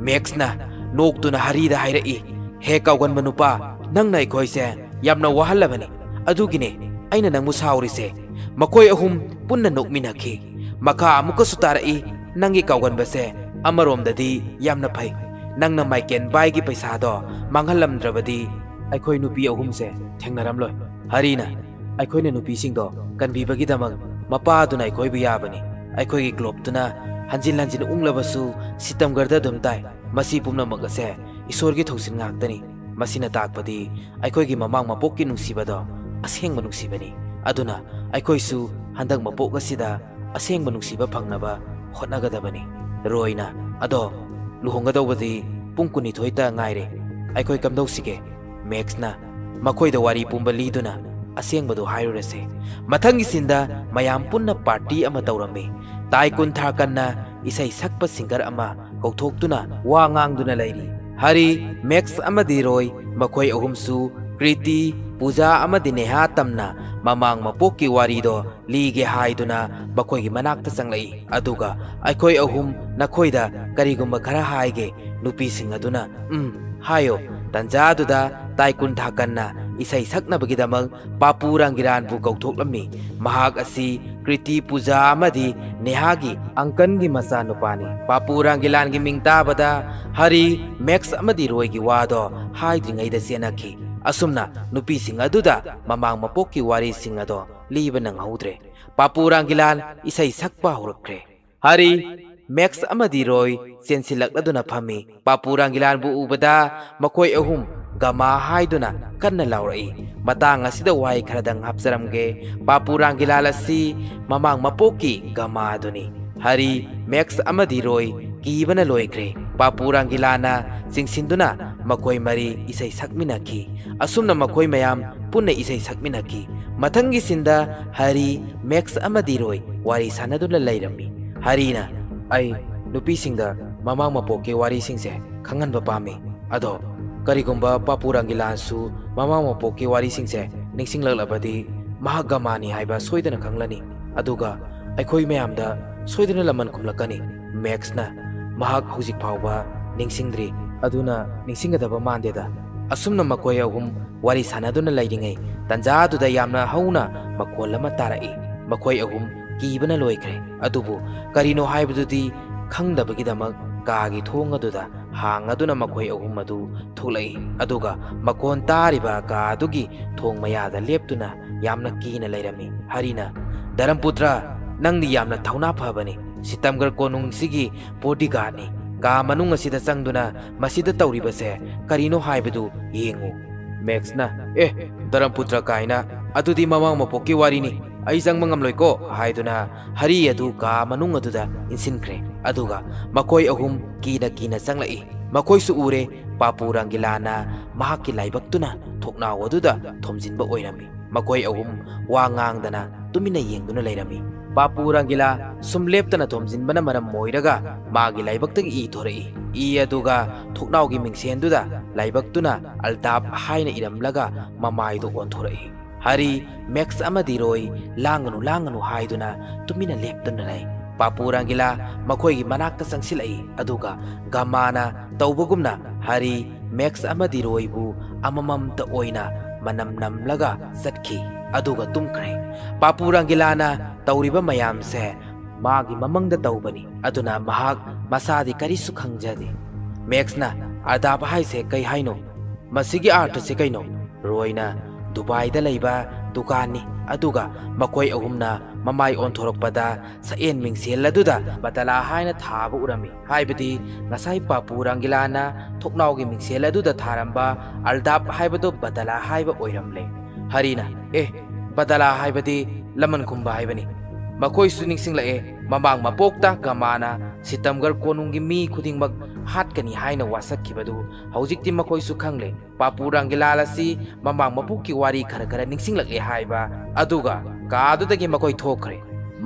max na nok tuna harida hairei he kaugan manupa nangna aikhoi se yamna wahalabani adugine aina nangmu saurise makoi ahum punna nokminakhi maka amuka sutarai nangi kaugan base amarom dadi yamna phai nangna maiken bai gi paisa do manghalam drabadi aikhoi nupi ahum se thengnaram loi harina aikhoi ne nupi sing do kanbi bagi damang mapa duna aikhoi bi yabani aikhoi gi glob tuna hanjin hanjin unglabasu sitam garda dumtai masi pumna magase isor gi thausin ngaktani masina takpadi aikhoi gi mamang mapok ki nungsiba do aseng manungsibani aduna aikhoi su handak mapok asida aseng manungsiba phangnaba hotnagadabani roina ado luhongadawbadi pungkuni thoita ngaire aikhoi kamdau sige max na makoi da wari pumba liduna aseng badu hairurase mathangi sinda mayam punna party ama tawrami taikun tharkanna isai sakpa singer ama kauthok wa ngangduna lairi hari max amadi roi makoi ahumsu kriti puja amadi neha tamna mamang mapokki wari do lige haiduna bakoi gi manakta sanglai aduga aikhoi ahum nakhoida karigumba khara haige nupi singaduna hayo tanjaduda taikun thakanna isai sakna bagidamang papurangiran bu kauthoklammi mahak asi kriti puja amadi nehagi angkan gi masa nupani papurangilan gi mingta bada hari max amadi roi gi wado haidringai da senakhi asumna nupi singaduda mamang mapokki wari singado liba nang haudre papurangilan isai sakpa horakre hari max amadi roi sensilak laduna phami papurangilan bu ubada makoi ahum gama haiduna kanna laurai matang asida wai kharadang hapsaramge Papurangilal asi mamang mapoki gama aduni hari Max amadi Roy kibana loikre Papurangilana singsinduna makoi mari isai sakminaki asumna makoi mayam punna isai sakminaki mathangi sinda hari Max amadi Roy wari sanaduna lairami harina ai nupi singda mamang mapoki wari singse khangan ba pami ado karigumba Papurangilal su mamang mapoki wari singse ningsing laglabadi mahagamani haiba soidana khanglani aduga aikoi mayamda soidana laman kumlakani Max na mahak hujik phawba ningsingdri aduna ningsingadaba mandeda asumna makoi ahum wari sanaduna lairingai tanja duda yamna hauna makol lama tarai makoi ahum kibana loikre adubu karino haibududi khangdabagidamak kagi thong aduda hang aduna makoi ahum adu thulai aduga makon tariba ka adugi thong mayada leptuna yamna kina lairami harina Dharamputra nangni yamna thauna phabani Sitamgar konung sigi bodyguard ni ka manung asida sangduna masida tawribase karino haibadu yengu Max na Dharamputra kaina adudi mamang mapoki wari ni ai jang mangamloi ko haiduna hari adu ka manung aduda insinkre aduga makoi ahum kina sanglai makoi su ure Papurangilana mahaki laibaktuna thokna waduda thomjinba oirami makoi ahum wangangdana tumina yengduna lairami Papurangila sumleptana thomjinbana maram moiraga magi laibaktagi thorei aduga thoknawgi mingsenduda laibaktuna aldap haina iramlaga mamaido onthorei hari Max amadi Roy langanu haiduna tumina leptana lai Papurangila makoigi manakta sangsilai aduga gamana tawbagumna hari Max amadi Roy bu amamamta oina manam namlaga satki aduga tumkre Papurangilana tawriba mayamse magi mamangda tawbani aduna mahak masadi karisu khangjade Max na adab haise kai haino masigi art se kaino Royna Dubai da laiba dukani aduga makoi ahumna mamai onthorokpada sa en mingsel aduda batala haina thaba urami haibadi ngasai Papurangilana thoknawgi mingsel aduda tharamba aldap haibado batala haiba oiramle harina batala haibadi laman khumba haibani makoi su ningsinglae mamang mapokta gamana sitamgar konungi mi khudingmak hatkani haina wasakkibadu haujikti makoi su khangle Papurangilal asi mamang mapukki wari khara ningsinglake haiba aduga kaadudagi makoi thokre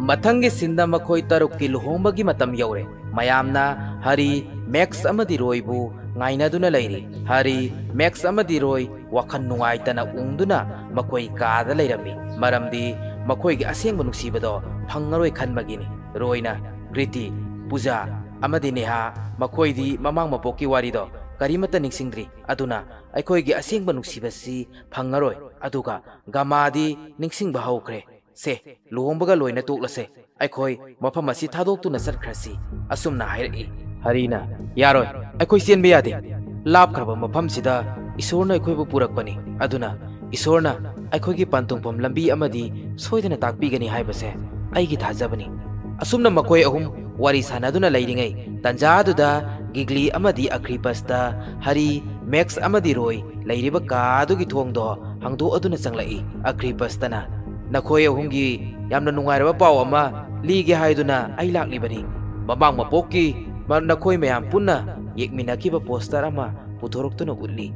mathangi sinda makoi tarukki luhombagi matam yaure mayamna hari Max amadi Roy bu ngainaduna lairi hari Max amadi Roy wakhan nungaitana ungduna makoi kaada lairami maramdi makoi gi asengba nuksibado phangaroi khanmagini Royna Kriti Puja amadi Neha makoi di mamang mapokki warido karimata ningsingdri aduna aikoi gi asengba nuksibasi phangaroi aduga gamadi ningsingba haukre se luhombaga loina toklase aikoi mafam asi thadoktuna satkrasi asumna hairei harina yaroi aikoi senbe yade lap khraba mafam sida isorna aikoi bu purakpani aduna isorna aikoi gi pantungpam lambi amadi soidana takpigani haibase aigi thajabani asumna makoi ahum wari sanaduna lairingai tanjaduda Gigli amadi Agripasta hari Max amadi Roy lairiba kadugi thongdo hangdo aduna changlai Agripastana nakhoi ahumgi yamna nungairaba paw ama lige haiduna ai laklibani mamang mapokki nakhoi mayam punna yekminakiba poster ama puthoroktuna ulli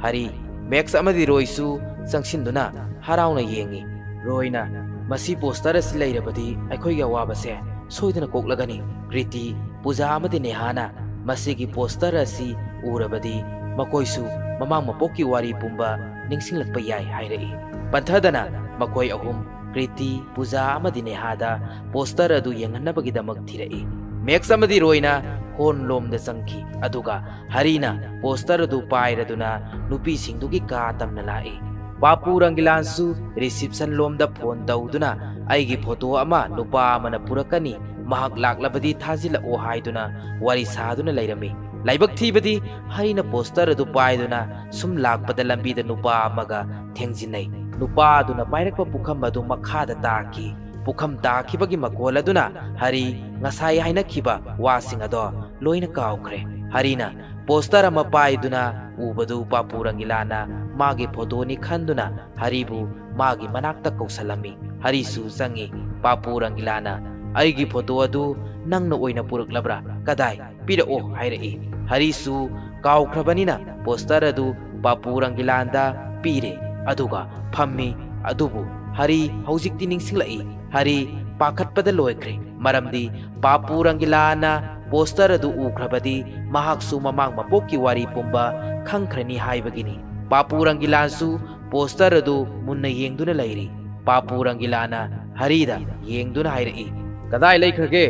hari Max amadi Roy su sangsinduna harauna yengi Royna masi poster as lairabadi aikhoiga wabase soidana koklagani Kriti Puja amadi Nehana masigi poster asi urabadi makoisu mamang mapokki wari pumba ningsinglakpa yai hairei panthadana makoi ahum Kriti Puja amadi Nehada poster adu yengannabagidamak thirei Max amadi Royna hon lomda changki aduga harina poster adu pairaduna nupi singdugi ka tamna lai Papurangilal su reception lomda phone dauduna aigi photo ama nupa amana purakani mahak laklabadi thajila o haiduna wari saduna lairami laibak thibadi harina poster adu paiduna sum lakpada lambi da nupa amaga thengjinai nupa aduna pairakpa pukham adu makhada taki pukham takibagi makol aduna hari ngasai haina khiba wasing ado loina kaukre harina poster अमा पाइदुना उबदु पापु रंगिलाना मागे फोटोनी खंदुना हरिबु मागे मनाक्ता कौसलमी हरिसु संगी पापु रंगिलाना अइगी photo अदु नंगना ओइना पुरक्लब्रा कदाय पिरओ हाइरई हरिसु काउख्रबनिना poster अदु पापु रंगिलांदा पीरे अदुगा फम्मी अदुबु हरि हौजिक्ति निंगसिंगलई हरि पाखत्पदा लोयख्रे मरमदी पापु रंगिलाना poster अदु उख्रबदी महाक्सु ममांग मपोकी वारी पुंबा खंख्रनी हाइबगिनी पापु रंगिलासु poster अदु Munna येंगदुना Larry पापु रंगिलाना हरिदा येंगदुना हाइरई कदाय लैख्रगे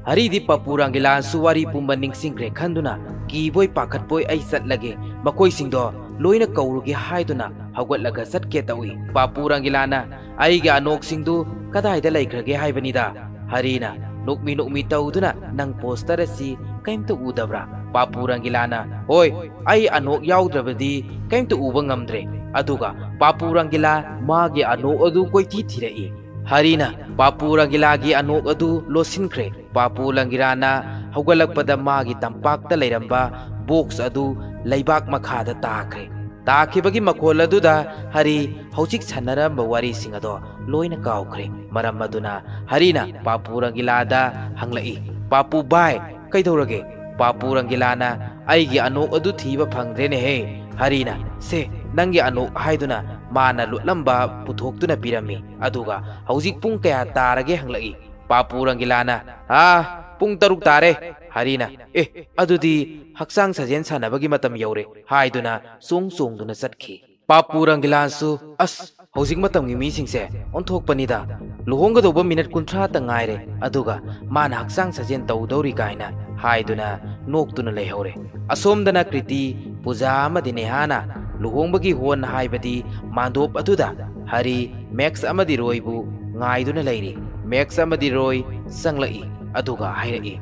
हरिदी पापु रंगिलासु वारी पुंबा निंगसिंग्रे खंदुना कीबोय पाखत्पोय आई चटलगे मकोय सिंगदो लोइना कौरुगे हाइदुना हौगटलगा चटके तउई पापु रंगिलाना आइगे अनोक सिंगदु कदायदा लैख्रगे हाइबनिदा हरिना नुकमी तौदुना नंग पोस्टर असी कैमत उदब्रा पापु रंगिलाना होय आई अनोक याउद्रबदी कैमत उबा ngamdre अदुगा पापु रंगिला मागे अनोक अदु कोइथि थिरई हरिना पापु रंगिलागी अनोक अदु लोसिनख्रे पापु रंगिलाना हौगलकपदा मागी तंपाक्ता लैरंबा बॉक्स अदु लैबाक मखादा ताख्रे ताखिबगी मखोल अदुदा हरि हौजिक सन्नरंबा वारी सिंगदो लोइना काउख्रे मरम अदुना हरिना पापु रंगिलादा हंगलई पापु बाय कैदौरगे पापु रंगिलाना आइगी अनोक अदु थीबा फंग्रेने हे हरिना से नंगी अनोक हाइदुना माना लुटलंबा पुथोक्तुना पिरमी अदुगा हौजिक पुंग कया तारगे हंगलई पापु रंगिलाना पुंग तरुक तारे हरिना अदुदी हक्सांग सजेन सानबगी मतम you're हाइदुना song सोंगदुना चटखी Papu रंगिलासु us हौजिक मतमगी मीसिंगसे ओंथोकपनिदा लुहोंगदोबा minute 30 ता ngaire aduga mana haksang sajen tawdori kaina haiduna noktuna lehore asomdana kriti puja amadi nehana luhongbagi hon haibadi mandop aduda hari max amadi roibu ngaiduna leiri max amadi roi sanglai aduga hairei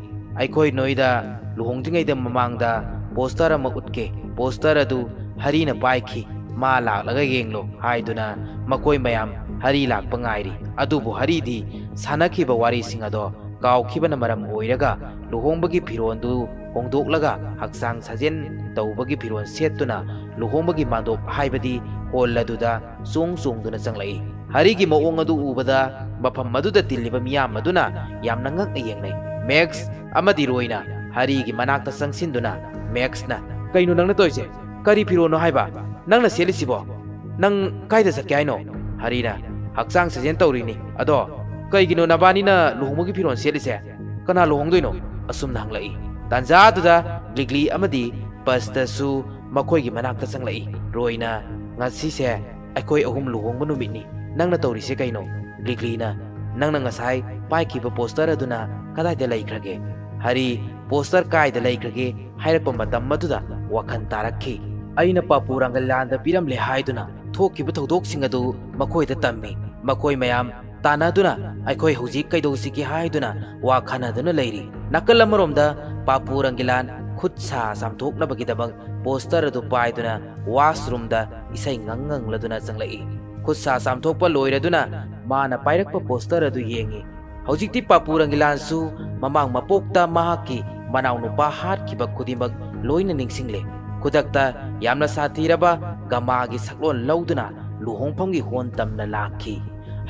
aikoi noida luhongdingai da mamangda poster ama utke poster adu hari na paikhi ma laklaga yenglo haiduna makoi mayam हरी लाप ngairi अदुबु हरीदी सानखिबा वारी सिंगदो काउखिबना मरम ओइरगा लुहोंबगी फिरोंदु होंदोकलगा हक्सांग सजेन तौबगी फिरोन सेतुना लुहोंबगी मादोप हाइबदी होलदुदा song सोंगदुना चंगलई हरीगी मओंग अदु उबदा मफम मदुदा तिल्लिबा मियाम मदुना यामना ngak येंगनै max अमदी रोइना हरीगी मनाक्ता संगसिनदुना मैक्सना canoe नंगना तोइसे करी फिरोनो हाइबा नंगना सेलिसिबो नंग कायदा सके हाइनो हरीना हक्सांग सजेन तौरीनी अदो कईगिनो नबानीना लुहोंबगी फिरोन सेलिसे कना लुहोंगदोइनो असुमना हंगलई तांजादुदा ग्लिग्ली अमदी पस्तसु मखोइगी मनाक्ता चंगलई रोइना ngasiसे अखोइ अहुम लुहोंगबा नुमितनी नंगना तौरीसे कइनो ग्लिग्लीना नंगना ngасai पाइखिबा poster अदुना कदाइदा लैख्रगे हरी poster कायदा लैख्रगे हाइरपा मतम मदुदा वखन तारखि अइना पापु रंगलांदा पिरमले हाइदुना थोकिबा थौदोकसिंग अदु मखोइदा तम्मी मखोइ मयाम तानादुना अखोइ हुजिक कैदौसिकी हाइदुना वा खनादुना लैरी नकल अमरोमदा पापु रंगिलान खुद सा सामथोकनबगिदमक पोस्टर अदु पाइदुना वाशरूमदा इसै ngangladuna चंगलई खुद सा सामथोकपा लोइरदुना माना पाइरकपा पोस्टर अदु येंगी हौजिकति पापु रंगिलानसु ममांग मपोक्ता महाकी मनाउनुपा हाटखिबा खुदिमक लोइना निंगसिंगले खुदक्ता यामना साथीरबा गमागी सकलोन लौदुना लुहोंगफमगी होन तमना लाखी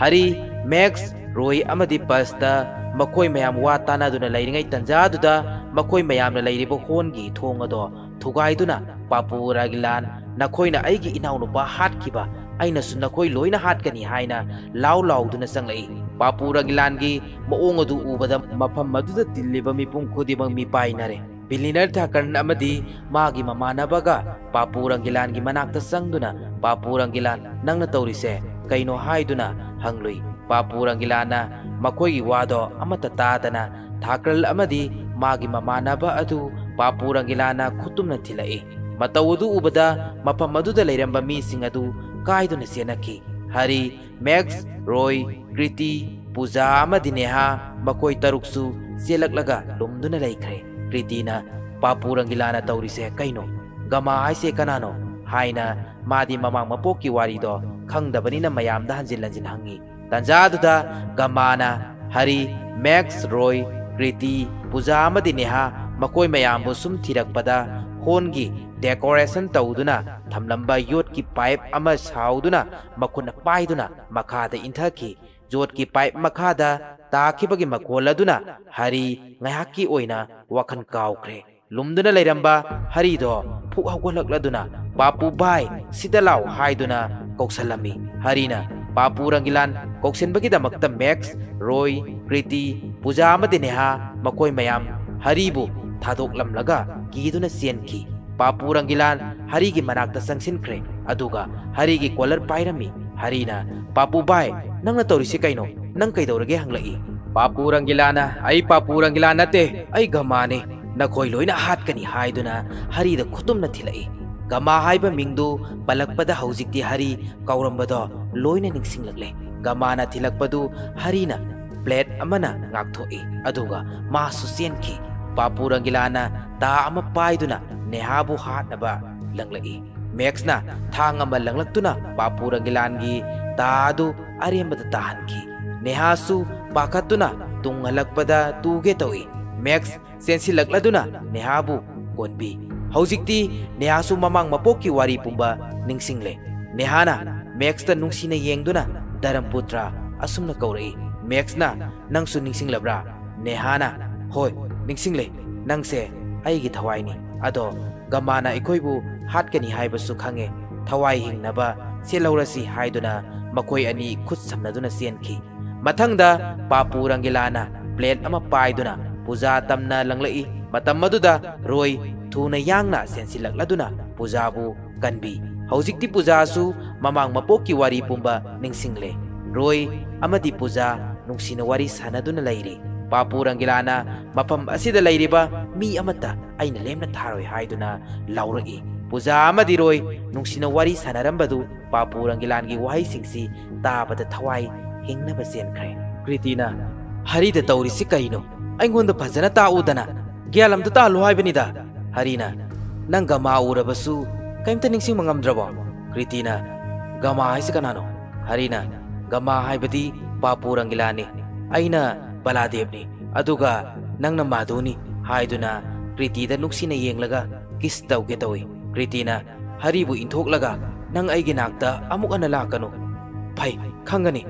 हरी मैक्स रोई अमदी पस्ता मखोई मयाम वा तानादुना लैरिंgai तंजादुदा मखोई मयामना लैरिबो होनगी थोंगदो थुगाइदुना पापु रंगिलान नखोइना आइगी इनाउनुपा हाटखिबा आइनासु नखोइ लोइना हाटकनी हाइना लाउ लाउदुना संगलई पापु रंगिलानगी मओंग अदु उबदा मफम मदुदा तिल्लिबा मिपुंग खुदिमंग मिपाइनरे बिलिनर थाकरन अमदी मागी ममानबगा पापु रंगिलानगी मनाक्ता संगदुना पापु रंगिलान नंगना तौरिसे कैनो हाइदुना हंगलुई पापु रंगिलाना मखोइगी वादो अमता तादना थाकरल अमदी मागी ममानबा अदु पापु रंगिलाना खुतुमना थिलाई मतौदु उबदा मफम मदुदा लैरंबा मीसिंग अदु काइदुना सेनकी हरी मैक्स रोय कृति पूजा अमदी नेहा मखोइ तरुकसु सेलकलगा लुमदुना लैख्रे कृतिना पापु रंगिलाना तौरिसे कैनो गमा हाइसे कनानो हाइना मादी ममांग मपोकी वारीदो खंगदबनिना मयामदा हंजिल हंजिल हंगी तंजादुदा गमाना हरी मैक्स रोय कृति पूजा अमदी नेहा मखोइ मयामबु सुम थिरकपदा ꯍꯣꯟꯒꯤ ꯗꯦꯀꯣꯔꯦꯁꯟ ꯇꯧꯗꯨꯅ ꯊꯝꯂꯝꯕ ꯌꯣꯠꯀꯤ ꯄꯥꯏꯞ ꯑꯃ ꯁꯥꯎꯗꯨꯅ ꯃꯈꯨꯠꯅ ꯄꯥꯏꯗꯨꯅ ꯃꯈꯥꯗ ꯏꯟꯊꯈꯤ ꯌꯣꯠꯀꯤ ꯄꯥꯏꯞ ꯃꯈꯥꯗ ꯇꯥꯈꯤꯕꯒꯤ ꯃꯈꯣꯜ ꯑꯗꯨꯅ ꯍꯔꯤ ꯉꯥꯏꯍꯥꯛꯀꯤ ꯑꯣꯏꯅ ꯋꯥꯈꯜ ꯀꯥꯎꯈ꯭ꯔꯦ ꯂꯨꯝꯗꯨꯅ ꯂꯩꯔꯝꯕ ꯍꯔꯤꯗꯣ ꯐꯨꯛ ꯍꯧꯒꯠꯂꯛꯂꯗꯨꯅ ꯄꯥꯄꯨ ꯚꯥꯏ ꯁꯤꯗ ꯂꯥꯎ ꯍꯥꯏꯗꯨꯅ ꯀꯧꯁꯜꯂꯝꯃꯤ ꯍꯔꯤꯅ ꯄꯥꯄꯨ ꯔꯪꯒꯤꯂꯥꯟ ꯀꯧꯁꯤꯟꯕꯒꯤꯗꯃꯛꯇ ꯃꯦꯛꯁ ꯔꯣꯏ ꯀ꯭ꯔꯤꯇꯤ ꯄꯨꯖꯥ ꯑꯃꯗꯤ ꯅꯦꯍꯥ ꯃꯈꯣꯏ ꯃꯌꯥꯝ ꯍꯔꯤꯕꯨ ꯊꯥꯗꯣꯛꯂꯝꯂꯒ ꯀꯤꯗꯨꯅ ꯆꯦꯟꯈꯤ ꯄꯥꯄꯨ ꯔꯪꯒꯤꯂꯥꯟ ꯍꯔꯤꯒꯤ ꯃꯅꯥꯛꯇ ꯆꯪꯁꯤꯟꯈ꯭ꯔꯦ ꯑꯗꯨꯒ ꯍꯔꯤꯒꯤ ꯀꯣꯂꯔ ꯄꯥꯏꯔꯝꯃꯤ ꯍꯔꯤꯅ ꯄꯥꯄꯨ ꯚꯥꯏ ꯅꯪꯅ ꯇꯧꯔꯤꯁꯤ ꯀꯩꯅꯣ ꯅꯪ ꯀꯩꯗꯧꯔꯒꯦ ꯍꯪꯂꯛꯏ ꯄꯥꯄꯨ ꯔꯪꯒꯤꯂꯥꯅ ꯑꯩ ꯄꯥꯄꯨ ꯔꯪꯒꯤꯂꯥꯟ ꯅꯠꯇꯦ ꯑꯩ ꯒꯃꯥꯅꯤ ꯅꯈꯣꯏ ꯂꯣꯏꯅ ꯍꯥꯠꯀꯅꯤ ꯍꯥꯏꯗꯨꯅ ꯍꯔꯤꯗ ꯈꯨꯇꯨꯝꯅ ꯊꯤꯜꯂꯛꯏ ꯒꯃꯥ ꯍꯥꯏꯕ ꯃꯤꯡꯗꯨ ꯄꯜꯂꯛꯄꯗ ꯍꯧꯖꯤꯛꯇꯤ ꯍꯔꯤ ꯀꯧꯔꯝꯕꯗꯣ ꯂꯣꯏꯅ ꯅꯤꯡꯁꯤꯡꯂꯛꯂꯦ ꯒꯃꯥꯅ ꯊꯤꯜꯂꯛꯄꯗꯨ ꯍꯔꯤꯅ ꯕ꯭ꯂꯦꯗ ꯑꯃꯅ ꯉꯥꯛꯊꯣꯛꯏ ꯑꯗꯨꯒ ꯃꯥꯁꯨ ꯆꯦꯟꯈꯤ ꯄꯥꯄꯨ ꯔꯪꯒꯤꯂꯥꯅ ꯇꯥ ꯑꯃ ꯄꯥꯏꯗꯨꯅ ꯅꯦꯍꯥꯕꯨ ꯍꯥꯠꯅꯕ ꯂꯪꯂꯛꯏ ꯃꯦꯛꯁꯅ ꯊꯥꯡ ꯑꯃ ꯂꯪꯂꯛꯇꯨꯅ ꯄꯥꯄꯨ ꯔꯪꯒꯤꯂꯥꯟꯒꯤ ꯇꯥ ꯑꯗꯨ ꯑꯔꯦꯝꯕꯗ ꯇꯥꯍꯟꯈꯤ ꯅꯦꯍꯥꯁꯨ ꯄꯥꯈꯠꯇꯨꯅ ꯇꯨꯡꯍꯜꯂꯛꯄꯗ ꯇꯨꯒꯦ ꯇꯧꯏ ꯃꯦꯛꯁ ꯆꯦꯟꯁꯤꯜꯂꯛꯂꯗꯨꯅ ꯅꯦꯍꯥꯕꯨ ꯀꯣꯟꯕꯤ ꯍꯧꯖꯤꯛꯇꯤ ꯅꯦꯍꯥꯁꯨ ꯃꯃꯥꯡ ꯃꯄꯣꯛꯀꯤ ꯋꯥꯔꯤ ꯄꯨꯝꯕ ꯅꯤꯡꯁꯤꯡꯂꯦ ꯅꯦꯍꯥꯅ ꯃꯦꯛꯁꯇ ꯅꯨꯡꯁꯤꯅ ꯌꯦꯡꯗꯨꯅ ꯙꯔꯝꯄꯨꯇ꯭ꯔ ꯑꯁꯨꯝꯅ ꯀꯧꯔꯛꯏ ꯃꯦꯛꯁꯅ ꯅꯪꯁꯨ ꯅꯤꯡꯁꯤꯡꯂꯕ꯭ꯔꯥ ꯅꯦꯍꯥꯅ ꯍꯣꯏ ꯅꯤꯡꯁꯤꯡꯂꯦ ꯅꯪꯁꯦ ꯑꯩꯒꯤ ꯊꯋꯥꯏꯅꯤ ꯑꯗꯣ ꯒꯃꯥꯅ ꯑꯩꯈꯣꯏꯕꯨ ꯍꯥꯠꯀꯅꯤ ꯍꯥꯏꯕꯁꯨ ꯈꯪꯉꯦ ꯊꯋꯥꯏ ꯍꯤꯡꯅꯕ ꯆꯦꯜꯍꯧꯔꯁꯤ ꯍꯥꯏꯗꯨꯅ ꯃꯈꯣꯏ ꯑꯅꯤ ꯈꯨꯠ ꯁꯝꯅꯗꯨꯅ ꯆꯦꯟꯈꯤ ꯃꯊꯪꯗ ꯄꯥꯄꯨ ꯔꯪꯒꯤꯂꯥꯅ ꯄ꯭ꯂꯦꯠ ꯑꯃ ꯄꯥꯏꯗꯨꯅ ꯄꯨꯖꯥ ꯇꯝꯅ ꯂꯪꯂꯛꯏ ꯃꯇꯝ ꯑꯗꯨꯗ ꯔꯣꯏ ꯊꯨꯅ ꯌꯥꯡꯅ ꯆꯦꯟꯁꯤꯜꯂꯛꯂꯗꯨꯅ ꯄꯨꯖꯥꯕꯨ ꯀꯟꯕꯤ ꯍꯧꯖꯤꯛꯇꯤ ꯄꯨꯖꯥꯁꯨ ꯃꯃꯥꯡ ꯃꯄꯣꯛꯀꯤ ꯋꯥꯔꯤ ꯄꯨꯝꯕ ꯅꯤꯡꯁꯤꯡꯂꯦ ꯔꯣꯏ ꯑꯃꯗꯤ ꯄꯨꯖꯥ ꯅꯨꯡꯁꯤꯅ ꯋꯥꯔꯤ ꯁꯥꯟꯅꯗꯨꯅ ꯂꯩꯔꯤ ꯄꯥꯄꯨ ꯔꯪꯒꯤꯂꯥꯅ ꯃꯐꯝ ꯑꯁꯤꯗ ꯂꯩꯔꯤꯕ ꯃꯤ ꯑꯃꯠꯇ ꯑꯩꯅ ꯂꯦꯝꯅ ꯊꯥꯔꯣꯏ ꯍꯥꯏꯗꯨꯅ ꯂꯥꯎꯔꯛꯏ ꯄꯨꯖꯥ ꯑꯃꯗꯤ ꯔꯣꯏ ꯅꯨꯡꯁꯤꯅ ꯋꯥꯔꯤ ꯁꯥꯟꯅꯔꯝꯕꯗꯨ ꯄꯥꯄꯨ ꯔꯪꯒꯤꯂꯥꯟꯒꯤ ꯋꯥꯍꯩꯁꯤꯡꯁꯤ ꯇꯥꯕꯗ ꯊꯋꯥꯏ ꯍꯤꯡꯅꯕ ꯆꯦꯟꯈ꯭ꯔꯦ ꯀ꯭ꯔꯤꯇꯤꯅ ꯍꯔꯤꯗ ꯇꯧꯔꯤꯁꯤ ꯀꯩꯅꯣ ꯑꯩꯉꯣꯟꯗ ꯐꯖꯅ ꯇꯥꯛꯎꯗꯅ ꯒ꯭ꯌꯥꯟ ꯑꯝꯇ ꯇꯥꯍꯜꯂꯨ ꯍꯥꯏꯕꯅꯤꯗ ꯍꯔꯤꯅ ꯅꯪ ꯒꯃꯥ ꯎꯔꯕꯁꯨ ꯀꯩꯝꯇ ꯅꯤꯡꯁꯤꯡꯕ ꯉꯝꯗ꯭ꯔꯕꯣ ꯀ꯭ꯔꯤꯇꯤꯅ ꯒꯃꯥ ꯍꯥꯏꯁꯤ ꯀꯅꯥꯅꯣ ꯍꯔꯤꯅ ꯒꯃꯥ ꯍꯥꯏꯕꯗꯤ ꯄꯥꯄꯨ ꯔꯪꯒꯤꯂꯥꯟꯅꯤ ꯑꯩꯅ ꯕꯂꯥꯗꯦꯕꯅꯤ ꯑꯗꯨꯒ ꯅꯪꯅ ꯃꯥꯙꯨꯅꯤ ꯍꯥꯏꯗꯨꯅ ꯀ꯭ꯔꯤꯇꯤꯗ ꯅꯨꯡꯁꯤꯅ ꯌꯦꯡꯂꯒ ꯀꯤꯁ ꯇꯧꯒꯦ ꯇꯧꯏ ꯀ꯭ꯔꯤꯇꯤꯅ ꯍꯔꯤꯕꯨ ꯏꯟꯊꯣꯛꯂꯒ ꯅꯪ ꯑꯩꯒꯤ ꯅꯥꯛꯇ ꯑꯃꯨꯛ ꯍꯟꯅ ꯂꯥꯛꯀꯅꯨ ꯐꯩ ꯈꯪꯒꯅꯤ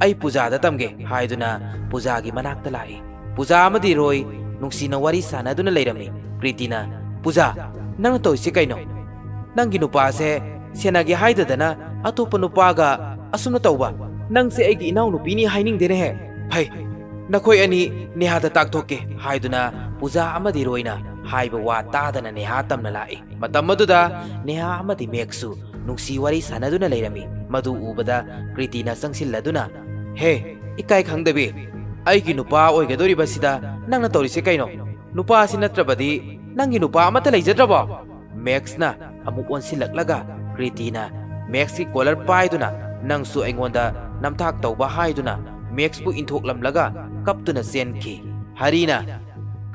ꯑꯩ ꯄꯨꯖꯥꯗ ꯇꯝꯒꯦ ꯍꯥꯏꯗꯨꯅ ꯄꯨꯖꯥꯒꯤ ꯃꯅꯥꯛꯇ ꯂꯥꯛꯏ ꯄꯨꯖꯥ ꯑꯃꯗꯤ ꯔꯣꯏ ꯅꯨꯡꯁꯤꯅ ꯋꯥꯔꯤ ꯁꯥꯟꯅꯗꯨꯅ ꯂꯩꯔꯝꯃꯤ ꯀ꯭ꯔꯤꯇꯤꯅ ꯄꯨꯖꯥ ꯅꯪꯅ ꯇꯧꯔꯤꯁꯤ ꯀꯩꯅꯣ ꯅꯪꯒꯤ ꯅꯨꯄꯥꯁꯦ ꯁꯦꯟꯅꯒꯦ ꯍꯥꯏꯗꯗꯅ ꯑꯇꯣꯞꯄ ꯅꯨꯄꯥꯒ ꯑꯁꯨꯝꯅ ꯇꯧꯕ ꯅꯪꯁꯦ ꯑꯩꯒꯤ ꯏꯅꯥꯎꯅꯨꯄꯤꯅꯤ ꯍꯥꯏꯅꯤꯡꯗꯦꯅꯦꯍꯦ ꯐꯩ ꯅꯈꯣꯏ ꯑꯅꯤ ꯅꯦꯍꯥꯗ ꯇꯥꯛꯊꯣꯛꯀꯦ ꯍꯥꯏꯗꯨꯅ ꯄꯨꯖꯥ ꯑꯃꯗꯤ ꯔꯣꯏꯅ ꯍꯥꯏꯕ ꯋꯥ ꯇꯥꯗꯅ ꯅꯦꯍꯥ ꯇꯝꯅ ꯂꯥꯛꯏ ꯃꯇꯝ ꯑꯗꯨꯗ ꯅꯦꯍꯥ ꯑꯃꯗꯤ ꯃꯦꯛꯁꯨ ꯅꯨꯡꯁꯤ ꯋꯥꯔꯤ ꯁꯥꯟꯅꯗꯨꯅ ꯂꯩꯔꯝꯃꯤ ꯃꯗꯨ ꯎꯕꯗ ꯀ꯭ꯔꯤꯇꯤꯅ ꯆꯪꯁꯤꯜꯂꯗꯨꯅ ꯍꯦ ꯏꯀꯥꯏ ꯈꯪꯗꯕꯤ ꯑꯩꯒꯤ ꯅꯨꯄꯥ ꯑꯣꯏꯒꯗꯧꯔꯤꯕꯁꯤꯗ ꯅꯪꯅ ꯇꯧꯔꯤꯁꯤ ꯀꯩꯅꯣ ꯅꯨꯄꯥꯁꯤ ꯅꯠꯇ꯭ꯔꯕꯗꯤ ꯅꯪꯒꯤ ꯅꯨꯄꯥ ꯑꯃꯠꯇ ꯂꯩꯖꯗ꯭ꯔꯕꯣ ꯃꯦꯛꯁꯅ ꯑꯃꯨꯛ ꯑꯣꯟꯁꯤꯜꯂꯛꯂꯒ ꯀ꯭ꯔꯤꯇꯤꯅ ꯃꯦꯛꯁꯀꯤ ꯀꯣꯂꯔ ꯄꯥꯏꯗꯨꯅ ꯅꯪꯁꯨ ꯑꯩꯉꯣꯟꯗ ꯅꯝꯊꯥꯛ ꯇꯧꯕ ꯍꯥꯏꯗꯨꯅ ꯃꯦꯛꯁꯄꯨ ꯏꯟꯊꯣꯛꯂꯝꯂꯒ ꯀꯞꯇꯨꯅ ꯆꯦꯟꯈꯤ ꯍꯔꯤꯅ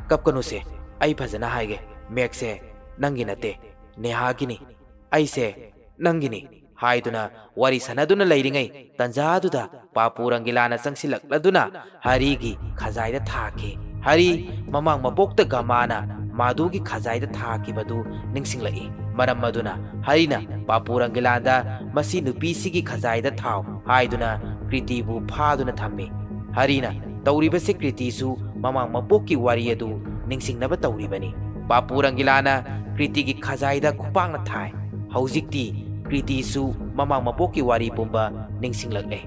ꯀꯞꯀꯅꯨꯁꯦ ꯑꯩ ꯐꯖꯅ ꯍꯥꯏꯒꯦ ꯃꯦꯛꯁꯦ ꯅꯪꯒꯤ ꯅꯠꯇꯦ ꯅꯦꯍꯥꯒꯤꯅꯤ ꯑꯩꯁꯦ ꯅꯪꯒꯤꯅꯤ ꯍꯥꯏꯗꯨꯅ ꯋꯥꯔꯤ ꯁꯥꯟꯅꯗꯨꯅ ꯂꯩꯔꯤꯉꯩ ꯇꯟꯖꯥꯗꯨꯗ ꯄꯥꯄꯨ ꯔꯪꯒꯤꯂꯥꯅ ꯆꯪꯁꯤꯜꯂꯛꯂꯗꯨꯅ ꯍꯔꯤꯒꯤ ꯈꯖꯥꯏꯗ ꯊꯥꯈꯤ ꯍꯔꯤ ꯃꯃꯥꯡ ꯃꯄꯣꯛꯇ ꯒꯃꯥꯅ ꯃꯥꯙꯨꯒꯤ ꯈꯖꯥꯏꯗ ꯊꯥꯈꯤꯕꯗꯨ ꯅꯤꯡꯁꯤꯡꯂꯛꯏ ꯃꯔꯝ ꯑꯗꯨꯅ ꯍꯔꯤꯅ ꯄꯥꯄꯨ ꯔꯪꯒꯤꯂꯥꯟꯗ ꯃꯁꯤ ꯅꯨꯄꯤꯁꯤꯒꯤ ꯈꯖꯥꯏꯗ ꯊꯥꯎ ꯍꯥꯏꯗꯨꯅ ꯀ꯭ꯔꯤꯇꯤꯕꯨ ꯐꯥꯗꯨꯅ ꯊꯝꯃꯤ ꯍꯔꯤꯅ ꯇꯧꯔꯤꯕꯁꯤ ꯀ꯭ꯔꯤꯇꯤꯁꯨ ꯃꯃꯥꯡ ꯃꯄꯣꯛꯀꯤ ꯋꯥꯔꯤ ꯑꯗꯨ ꯅꯤꯡꯁꯤꯡꯅꯕ ꯇꯧꯔꯤꯕꯅꯤ ꯄꯥꯄꯨ ꯔꯪꯒꯤꯂꯥꯅ ꯀ꯭ꯔꯤꯇꯤꯒꯤ ꯈꯖꯥꯏꯗ ꯈꯨꯄꯥꯛꯅ ꯊꯥꯏ ꯍꯧꯖꯤꯛꯇꯤ ꯀ꯭ꯔꯤꯇꯤꯁꯨ ꯃꯃꯥꯡ ꯃꯄꯣꯛꯀꯤ ꯋꯥꯔꯤ ꯄꯨꯝꯕ ꯅꯤꯡꯁꯤꯡꯂꯛꯂꯦ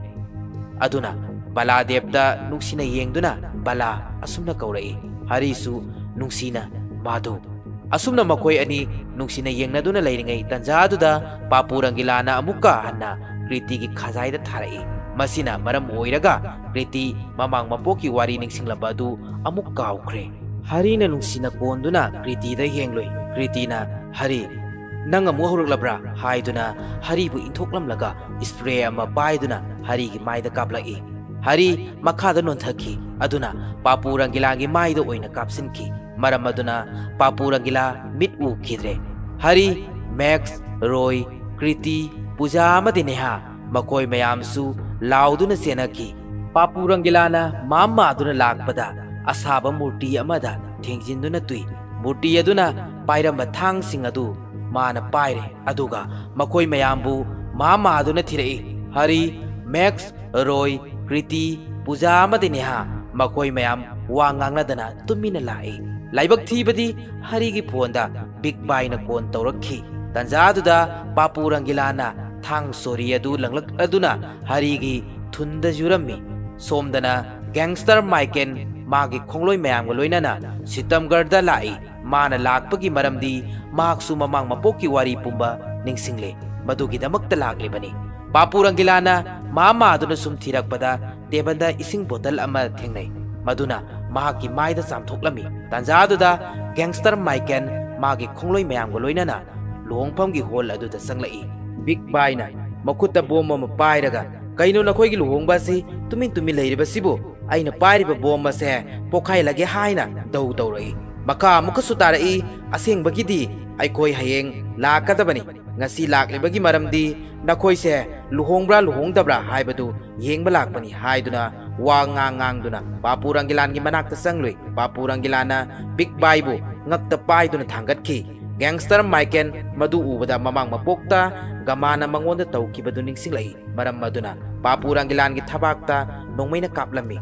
ꯑꯗꯨꯅ ꯕꯂꯥꯗꯦꯕꯇ ꯅꯨꯡꯁꯤꯅ ꯌꯦꯡꯗꯨꯅ ꯕꯂꯥ ꯑꯁꯨꯝꯅ ꯀꯧꯔꯛꯏ ꯍꯔꯤꯁꯨ ꯅꯨꯡꯁꯤꯅ ꯃꯥꯙꯨ ꯑꯁꯨꯝꯅ ꯃꯈꯣꯏ ꯑꯅꯤ ꯅꯨꯡꯁꯤꯅ ꯌꯦꯡꯅꯗꯨꯅ ꯂꯩꯔꯤꯉꯩ ꯇꯟꯖꯥꯗꯨꯗ ꯄꯥꯄꯨ ꯔꯪꯒꯤꯂꯥꯅ ꯑꯃꯨꯛꯀ ꯍꯟꯅ ꯀ꯭ꯔꯤꯇꯤꯒꯤ ꯈꯖꯥꯏꯗ ꯊꯥꯔꯛꯏ ꯃꯁꯤꯅ ꯃꯔꯝ ꯑꯣꯏꯔꯒ ꯀ꯭ꯔꯤꯇꯤ ꯃꯃꯥꯡ ꯃꯄꯣꯛꯀꯤ ꯋꯥꯔꯤ ꯅꯤꯡꯁꯤꯡꯂꯝꯕ ꯑꯗꯨ ꯑꯃꯨꯛ ꯀꯥꯎꯈ꯭ꯔꯦ ꯍꯔꯤꯅ ꯅꯨꯡꯁꯤꯅ ꯀꯣꯟꯗꯨꯅ ꯀ꯭ꯔꯤꯇꯤꯗ ꯌꯦꯡꯂꯨꯏ ꯀ꯭ꯔꯤꯇꯤꯅ ꯍꯔꯤ ꯅꯪ ꯑꯃꯨꯛ ꯍꯧꯔꯛꯂꯕ꯭ꯔꯥ ꯍꯥꯏꯗꯨꯅ ꯍꯔꯤꯕꯨ ꯏꯟꯊꯣꯛꯂꯝꯂꯒ ꯁ꯭ꯄ꯭ꯔꯦ ꯑꯃ ꯄꯥꯏꯗꯨꯅ ꯍꯔꯤꯒꯤ ꯃꯥꯏꯗ ꯀꯥꯞꯂꯛꯏ ꯍꯔꯤ ꯃꯈꯥꯗ ꯅꯣꯟꯊꯈꯤ ꯑꯗꯨꯅ ꯄꯥꯄꯨ ꯔꯪꯒꯤꯂꯥꯒꯤ ꯃꯥꯏꯗ ꯑꯣꯏꯅ ꯀꯥꯞꯁꯤꯟꯈꯤ ꯃꯔꯝ ꯑꯗꯨꯅ ꯄꯥꯄꯨ ꯔꯪꯒꯤꯂꯥ ꯃꯤꯠ ꯎꯈꯤꯗ꯭ꯔꯦ ꯍꯔꯤ ꯃꯦꯛꯁ ꯔꯣꯏ ꯀ꯭ꯔꯤꯇꯤ ꯄꯨꯖꯥ ꯑꯃꯗꯤ ꯅꯦꯍꯥ ꯃꯈꯣꯏ ꯃꯌꯥꯝꯁꯨ ꯂꯥꯎꯗꯨꯅ ꯆꯦꯟꯅꯈꯤ ꯄꯥꯄꯨ ꯔꯪꯒꯤꯂꯥꯅ ꯃꯥꯝꯃꯥꯗꯨꯅ ꯂꯥꯛꯄꯗ ꯑꯁꯥꯕ ꯃꯨꯔꯇꯤ ꯑꯃꯗ ꯊꯦꯡꯖꯤꯟꯗꯨꯅ ꯇꯨꯏ ꯃꯨꯔꯇꯤ ꯑꯗꯨꯅ पाइरंबा थांगसिंग अदु माना पाइरे अदुगा मखोई मयामबु मादुना थिरई हरि मैक्स रोय कृति पूजा अमदि नेहा मखोई मयाम वा ngangnadana tumina lai laibak thibadi hari gi phonda big bai na kon tawrakhi tanjaduda papu rangilana thang sori adu langlak aduna hari gi thunda jurami somdana gangster maiken magi khongloi mayam ga loinana sitamgarda lai mana lakpagi maramdi maksu mamang mapoki wari pumba ningsingle madugi damakta laglibani papu rangilana mama aduna sum thirakpada tebanda ising bottle ama thengnai maduna mahaki maida samthoklami tanjaduda gangster maiken magi khongloi mayam ga loinana luhongpham gi hol aduda sanglai big bai na makutta bom ma pairaga kaino nakhoi gi luhongba si tumin leiriba sibu aina pairiba bom ma se pokhai lage haina dau daurai maka mukasu tarai aseng bagidi ai koi hayeng lakadabani ngasi laklibagi maramdi nakhoi se luhongbra luhongdabra haibadu yengba lakpani haiduna wa ngang duna papu rangilan gi manakta sangloi papu rangilana big bai bu ngakta pai duna thangat ki gangster maiken madu ubada mamang mapokta gamana mangonda tawkibadu ningsinglai maram maduna papu rangilan gi thabakta nongmaina kaplami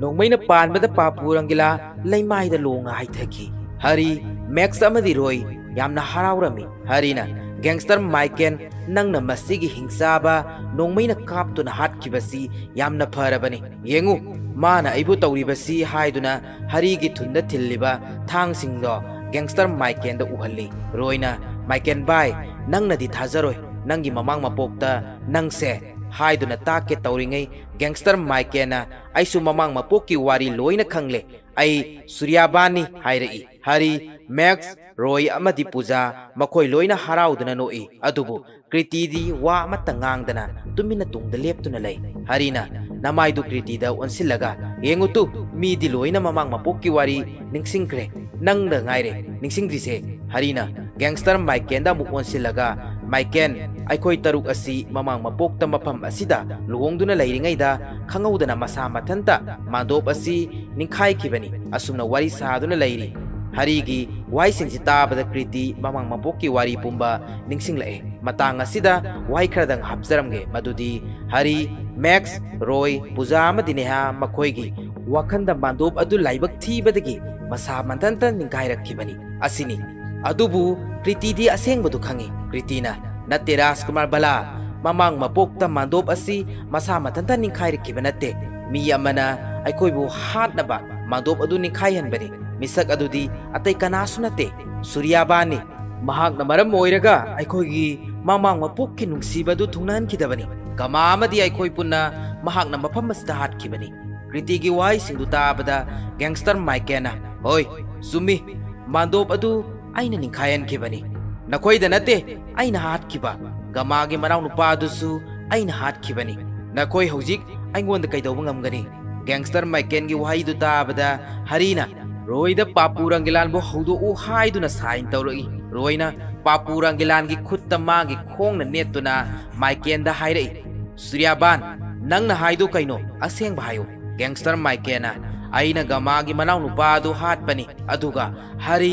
nongmaina panbada papu rangila laimai da longa haithaki hari max amadi roy yamna harawrami harina gangster maiken nangna masigi hingsaba nongmaina kaptuna hatkibasi yamna pharabani yengu mana aibu tawribasi haiduna hari gi thunda thilliba thangsingdo gangster maiken da uhalli roina maiken bai nangna di thazaroi nangi mamang mapokta nangse haiduna take tawringai gangster maikena aisu mamang mapoki wari loina khangle ai suryabani hairei hari max roy amadi puja makhoi loina harauduna noi adubu kriti di wa matangangdana tumina tungda leptuna lei harina namai du kriti da onsilaga yengutu mi di loina mamang mapoki wari ningsingkre nangda ngaire ningsingdrise harina gangster maiken da mu onsilaga maiken aikoi taruk asi mamang mapokta mapam asida luhongduna leiringaida khangaudana masa mathanta mandop asi ningkhai kibani asumna wari saduna leiri harigi wai singsi tabada kriti mamang mapoki wari pumba ningsinglae matang asida wai khradang hapjaramge madudi hari max roy puja amadineha makhoigi wakhanda mandop adu laibak thibadagi masa mantanta ningkai rakhibani asini adubu kriti di asengbadu khangi kritina natte Rajkumar Bala mamang mapokta mandop asi masa matanta ningkai rakhibanate mi amana aikoi bu hatnaba mandop adu ningkai hanbani misak adudi atai kanasu nate suryabani mahak na maram oiraga aikoi gi mamang mapokki nungsibadu thungnan kidabani kama amadi aikoi punna mahak na mafam masda hatkibani kriti gi wai singdu tabada gangster maikena hoi sumi mandop adu aina ningkhayan kibani nakoi da nate aina hatkiba gamagi manaw nupa dusu aina hatkibani nakoi hojik aingonda kaidoba ngamgani gangster maiken gi wai du tabada harina roida papu rangilan bo haudo u haiduna sain tawroi roina papu rangilan gi khutta magi khongna netuna maiken da hairei suryaban nangna haidu kaino aseng bhayo gangster maikena aina gamagi manaw nupa du hatpani aduga hari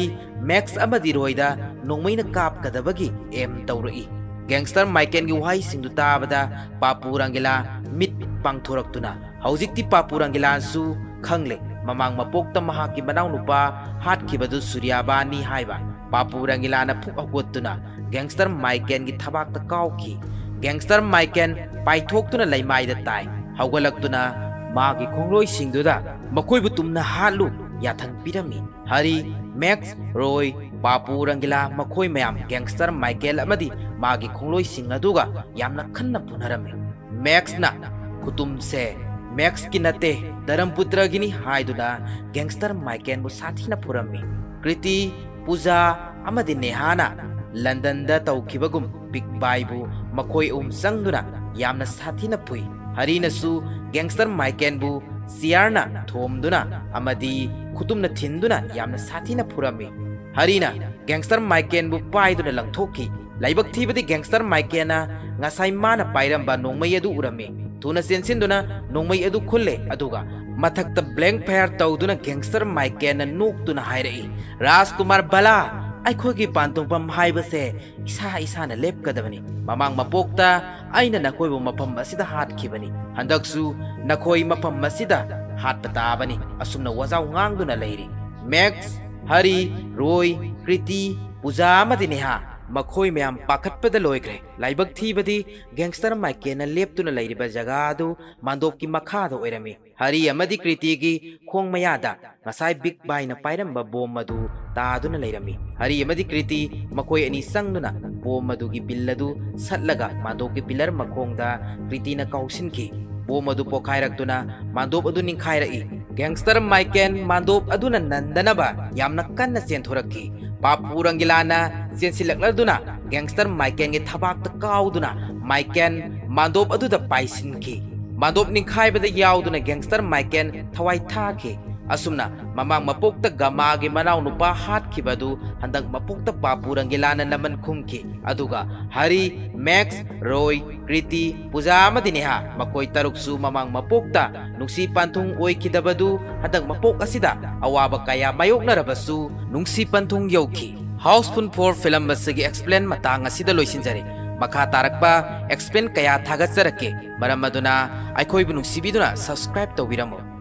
max amadi roida nongmaina kap kadabagi em tawroi gangster maiken gi wai singdu tabada papu rangila mit pangthoraktuna haujikti papu rangilan su khangle mamang mapokta mahaki manaw nupa hatkibadu suryabani haiba papu rangilana phuk agotuna gangster maiken gi thabakta kauki gangster maiken paithoktuna laimai da tai hawgalaktuna magi khongloi singduda makoi butumna halu yathang pirami hari max roy papu rangila makoi mayam gangster michael amadi magi khongloi singaduga yamna khanna punarame max na kutum se max kinate daramputra gini haiduna gangster michael bu sathina purami kriti puja amadi nehana london da tawkibagum big baibu makoi sangduna yamna sathina pui harina su gangster michael bu siarna thomduna amadi kutumna thinduna yamna sathina purami harina gangster michael bu paiduna langthoki laibak thibadi gangster michael na ngasai mana pairamba nongmai adu urame tuna sensinduna nongmai adu khulle aduga mathakta blank fire tawduna gangster michael na nuktuna hairei Rajkumar Bala ꯑꯩꯈꯣꯏꯒꯤ ꯄꯥꯟꯊꯨꯡꯐꯝ ꯍꯥꯏꯕꯁꯦ ꯏꯁꯥꯅ ꯂꯦꯞꯀꯗꯕꯅꯤ ꯃꯃꯥꯡ ꯃꯄꯣꯛꯇ ꯑꯩꯅ ꯅꯈꯣꯏꯕꯨ ꯃꯐꯝ ꯑꯁꯤꯗ ꯍꯥꯠꯈꯤꯕꯅꯤ ꯍꯟꯗꯛꯁꯨ ꯅꯈꯣꯏ ꯃꯐꯝ ꯑꯁꯤꯗ ꯍꯥꯠꯄ ꯇꯥꯕꯅꯤ ꯑꯁꯨꯝꯅ ꯋꯥꯖꯥꯎ ꯉꯥꯡꯗꯨꯅ ꯂꯩꯔꯤ ꯃꯦꯛꯁ ꯍꯔꯤ ꯔꯣꯏ ꯀ꯭ꯔꯤꯇꯤ ꯄꯨꯖꯥ ꯑꯃꯗꯤ ꯅꯦꯍꯥ ꯃꯈꯣꯏ ꯃꯌꯥꯝ ꯄꯥꯈꯠꯄꯗ ꯂꯣꯏꯈ꯭ꯔꯦ ꯂꯥꯏꯕꯛ ꯊꯤꯕꯗꯤ ꯒꯦꯡꯁꯇꯔ ꯃꯥꯏꯀꯦꯜꯅ ꯂꯦꯞꯇꯨꯅ ꯂꯩꯔꯤꯕ ꯖꯒꯥ ꯑꯗꯨ ꯃꯥꯟꯗꯣꯞꯀꯤ ꯃꯈꯥꯗ ꯑꯣꯏꯔꯝꯃꯤ ꯍꯔꯤ ꯑꯃꯗꯤ ꯀ꯭ꯔꯤꯇꯤꯒꯤ ꯈꯣꯡ ꯃꯌꯥꯗ ꯉꯁꯥꯏ ꯕꯤꯛ ꯕꯥꯏꯅ ꯄꯥꯏꯔꯝꯕ ꯕꯣꯝ ꯑꯗꯨ ꯇꯥꯗꯨꯅ ꯂꯩꯔꯝꯃꯤ ꯍꯔꯤ ꯑꯃꯗꯤ ꯀ꯭ꯔꯤꯇꯤ ꯃꯈꯣꯏ ꯑꯅꯤ ꯆꯪꯗꯨꯅ ꯕꯣꯝ ꯑꯗꯨꯒꯤ ꯕꯤꯜ ꯑꯗꯨ ꯁꯠꯂꯒ ꯃꯥꯟꯗꯣꯞꯀꯤ ꯄꯤꯂꯔ ꯃꯈꯣꯡꯗ ꯀ꯭ꯔꯤꯇꯤꯅ ꯀꯥꯎꯁꯤꯟꯈꯤ ꯕꯣꯝ ꯑꯗꯨ ꯄꯣꯈꯥꯏꯔꯛꯇꯨꯅ ꯃꯥꯟꯗꯣꯞ ꯑꯗꯨ ꯅꯤꯡꯈꯥꯏꯔꯛꯏ ꯒꯦꯡꯁꯇꯔ ꯃꯥꯏꯀꯦꯜ ꯃꯥꯟꯗꯣꯞ ꯑꯗꯨꯅ ꯅꯟꯗꯅꯕ ꯌꯥꯝꯅ ꯀꯟꯅ ꯆꯦꯟꯊꯣꯔꯛꯈꯤ ꯄꯥꯄꯨ ꯔꯪꯒꯤꯂꯥꯅ ꯆꯦꯟꯁꯤꯜꯂꯛꯂꯗꯨꯅ ꯒꯦꯡꯁꯇꯔ ꯃꯥꯏꯀꯦꯜꯒꯤ ꯊꯕꯥꯛꯇ ꯀꯥꯎꯗꯨꯅ ꯃꯥꯏꯀꯦꯜ ꯃꯥꯟꯗꯣꯞ ꯑꯗꯨꯗ ꯄꯥꯏꯁꯤꯟꯈꯤ ꯃꯥꯟꯗꯣꯞ ꯅꯤꯡꯈꯥꯏꯕꯗ ꯌꯥꯎꯗꯨꯅ ꯒꯦꯡꯁꯇꯔ ꯃꯥꯏꯀꯦꯜ ꯊꯋꯥꯏ ꯊꯥꯈꯤ ꯑꯁꯨꯝꯅ ꯃꯃꯥꯡ ꯃꯄꯣꯛꯇ ꯒꯃꯥꯒꯤ ꯃꯅꯥꯎ ꯅꯨꯄꯥ ꯍꯥꯠꯈꯤꯕꯗꯨ ꯍꯟꯗꯛ ꯃꯄꯣꯛꯇ ꯄꯥꯄꯨ ꯔꯪꯒꯤꯂꯥꯅ ꯅꯃꯟ ꯈꯨꯝꯈꯤ ꯑꯗꯨꯒ ꯍꯔꯤ ꯃꯦꯛꯁ ꯔꯣꯏ ꯀ꯭ꯔꯤꯇꯤ ꯄꯨꯖꯥ ꯑꯃꯗꯤ ꯅꯦꯍꯥ ꯃꯈꯣꯏ ꯇꯔꯨꯛꯁꯨ ꯃꯃꯥꯡ ꯃꯄꯣꯛꯇ ꯅꯨꯡꯁꯤ ꯄꯟꯊꯨꯡ ꯑꯣꯏꯈꯤꯗꯕꯗꯨ ꯍꯟꯗꯛ ꯃꯄꯣꯛ ꯑꯁꯤꯗ ꯑꯋꯥꯕ ꯀꯌꯥ ꯃꯥꯌꯣꯛꯅꯔꯕꯁꯨ ꯅꯨꯡꯁꯤ ꯄꯟꯊꯨꯡ ꯌꯧꯈꯤ ꯍꯥꯎꯁꯐꯨꯜ 4 ꯐꯤꯂꯝ ꯑꯁꯤꯒꯤ ꯑꯦꯛꯁꯄ꯭ꯂꯦꯟ ꯃꯇꯥꯡ ꯑꯁꯤꯗ ꯂꯣꯏꯁꯤꯟꯖꯔꯦ ꯃꯈꯥ ꯇꯥꯔꯛꯄ ꯑꯦꯛꯁꯄ꯭ꯂꯦꯟ ꯀꯌꯥ ꯊꯥꯒꯠꯆꯔꯛꯀꯦ ꯃꯔꯝ ꯑꯗꯨꯅ ꯑꯩꯈꯣꯏꯕꯨ ꯅꯨꯡꯁꯤꯕꯤꯗꯨꯅ ꯁꯕꯁꯀ꯭ꯔꯥꯏꯕ ꯇꯧꯕꯤꯔꯝꯃꯨ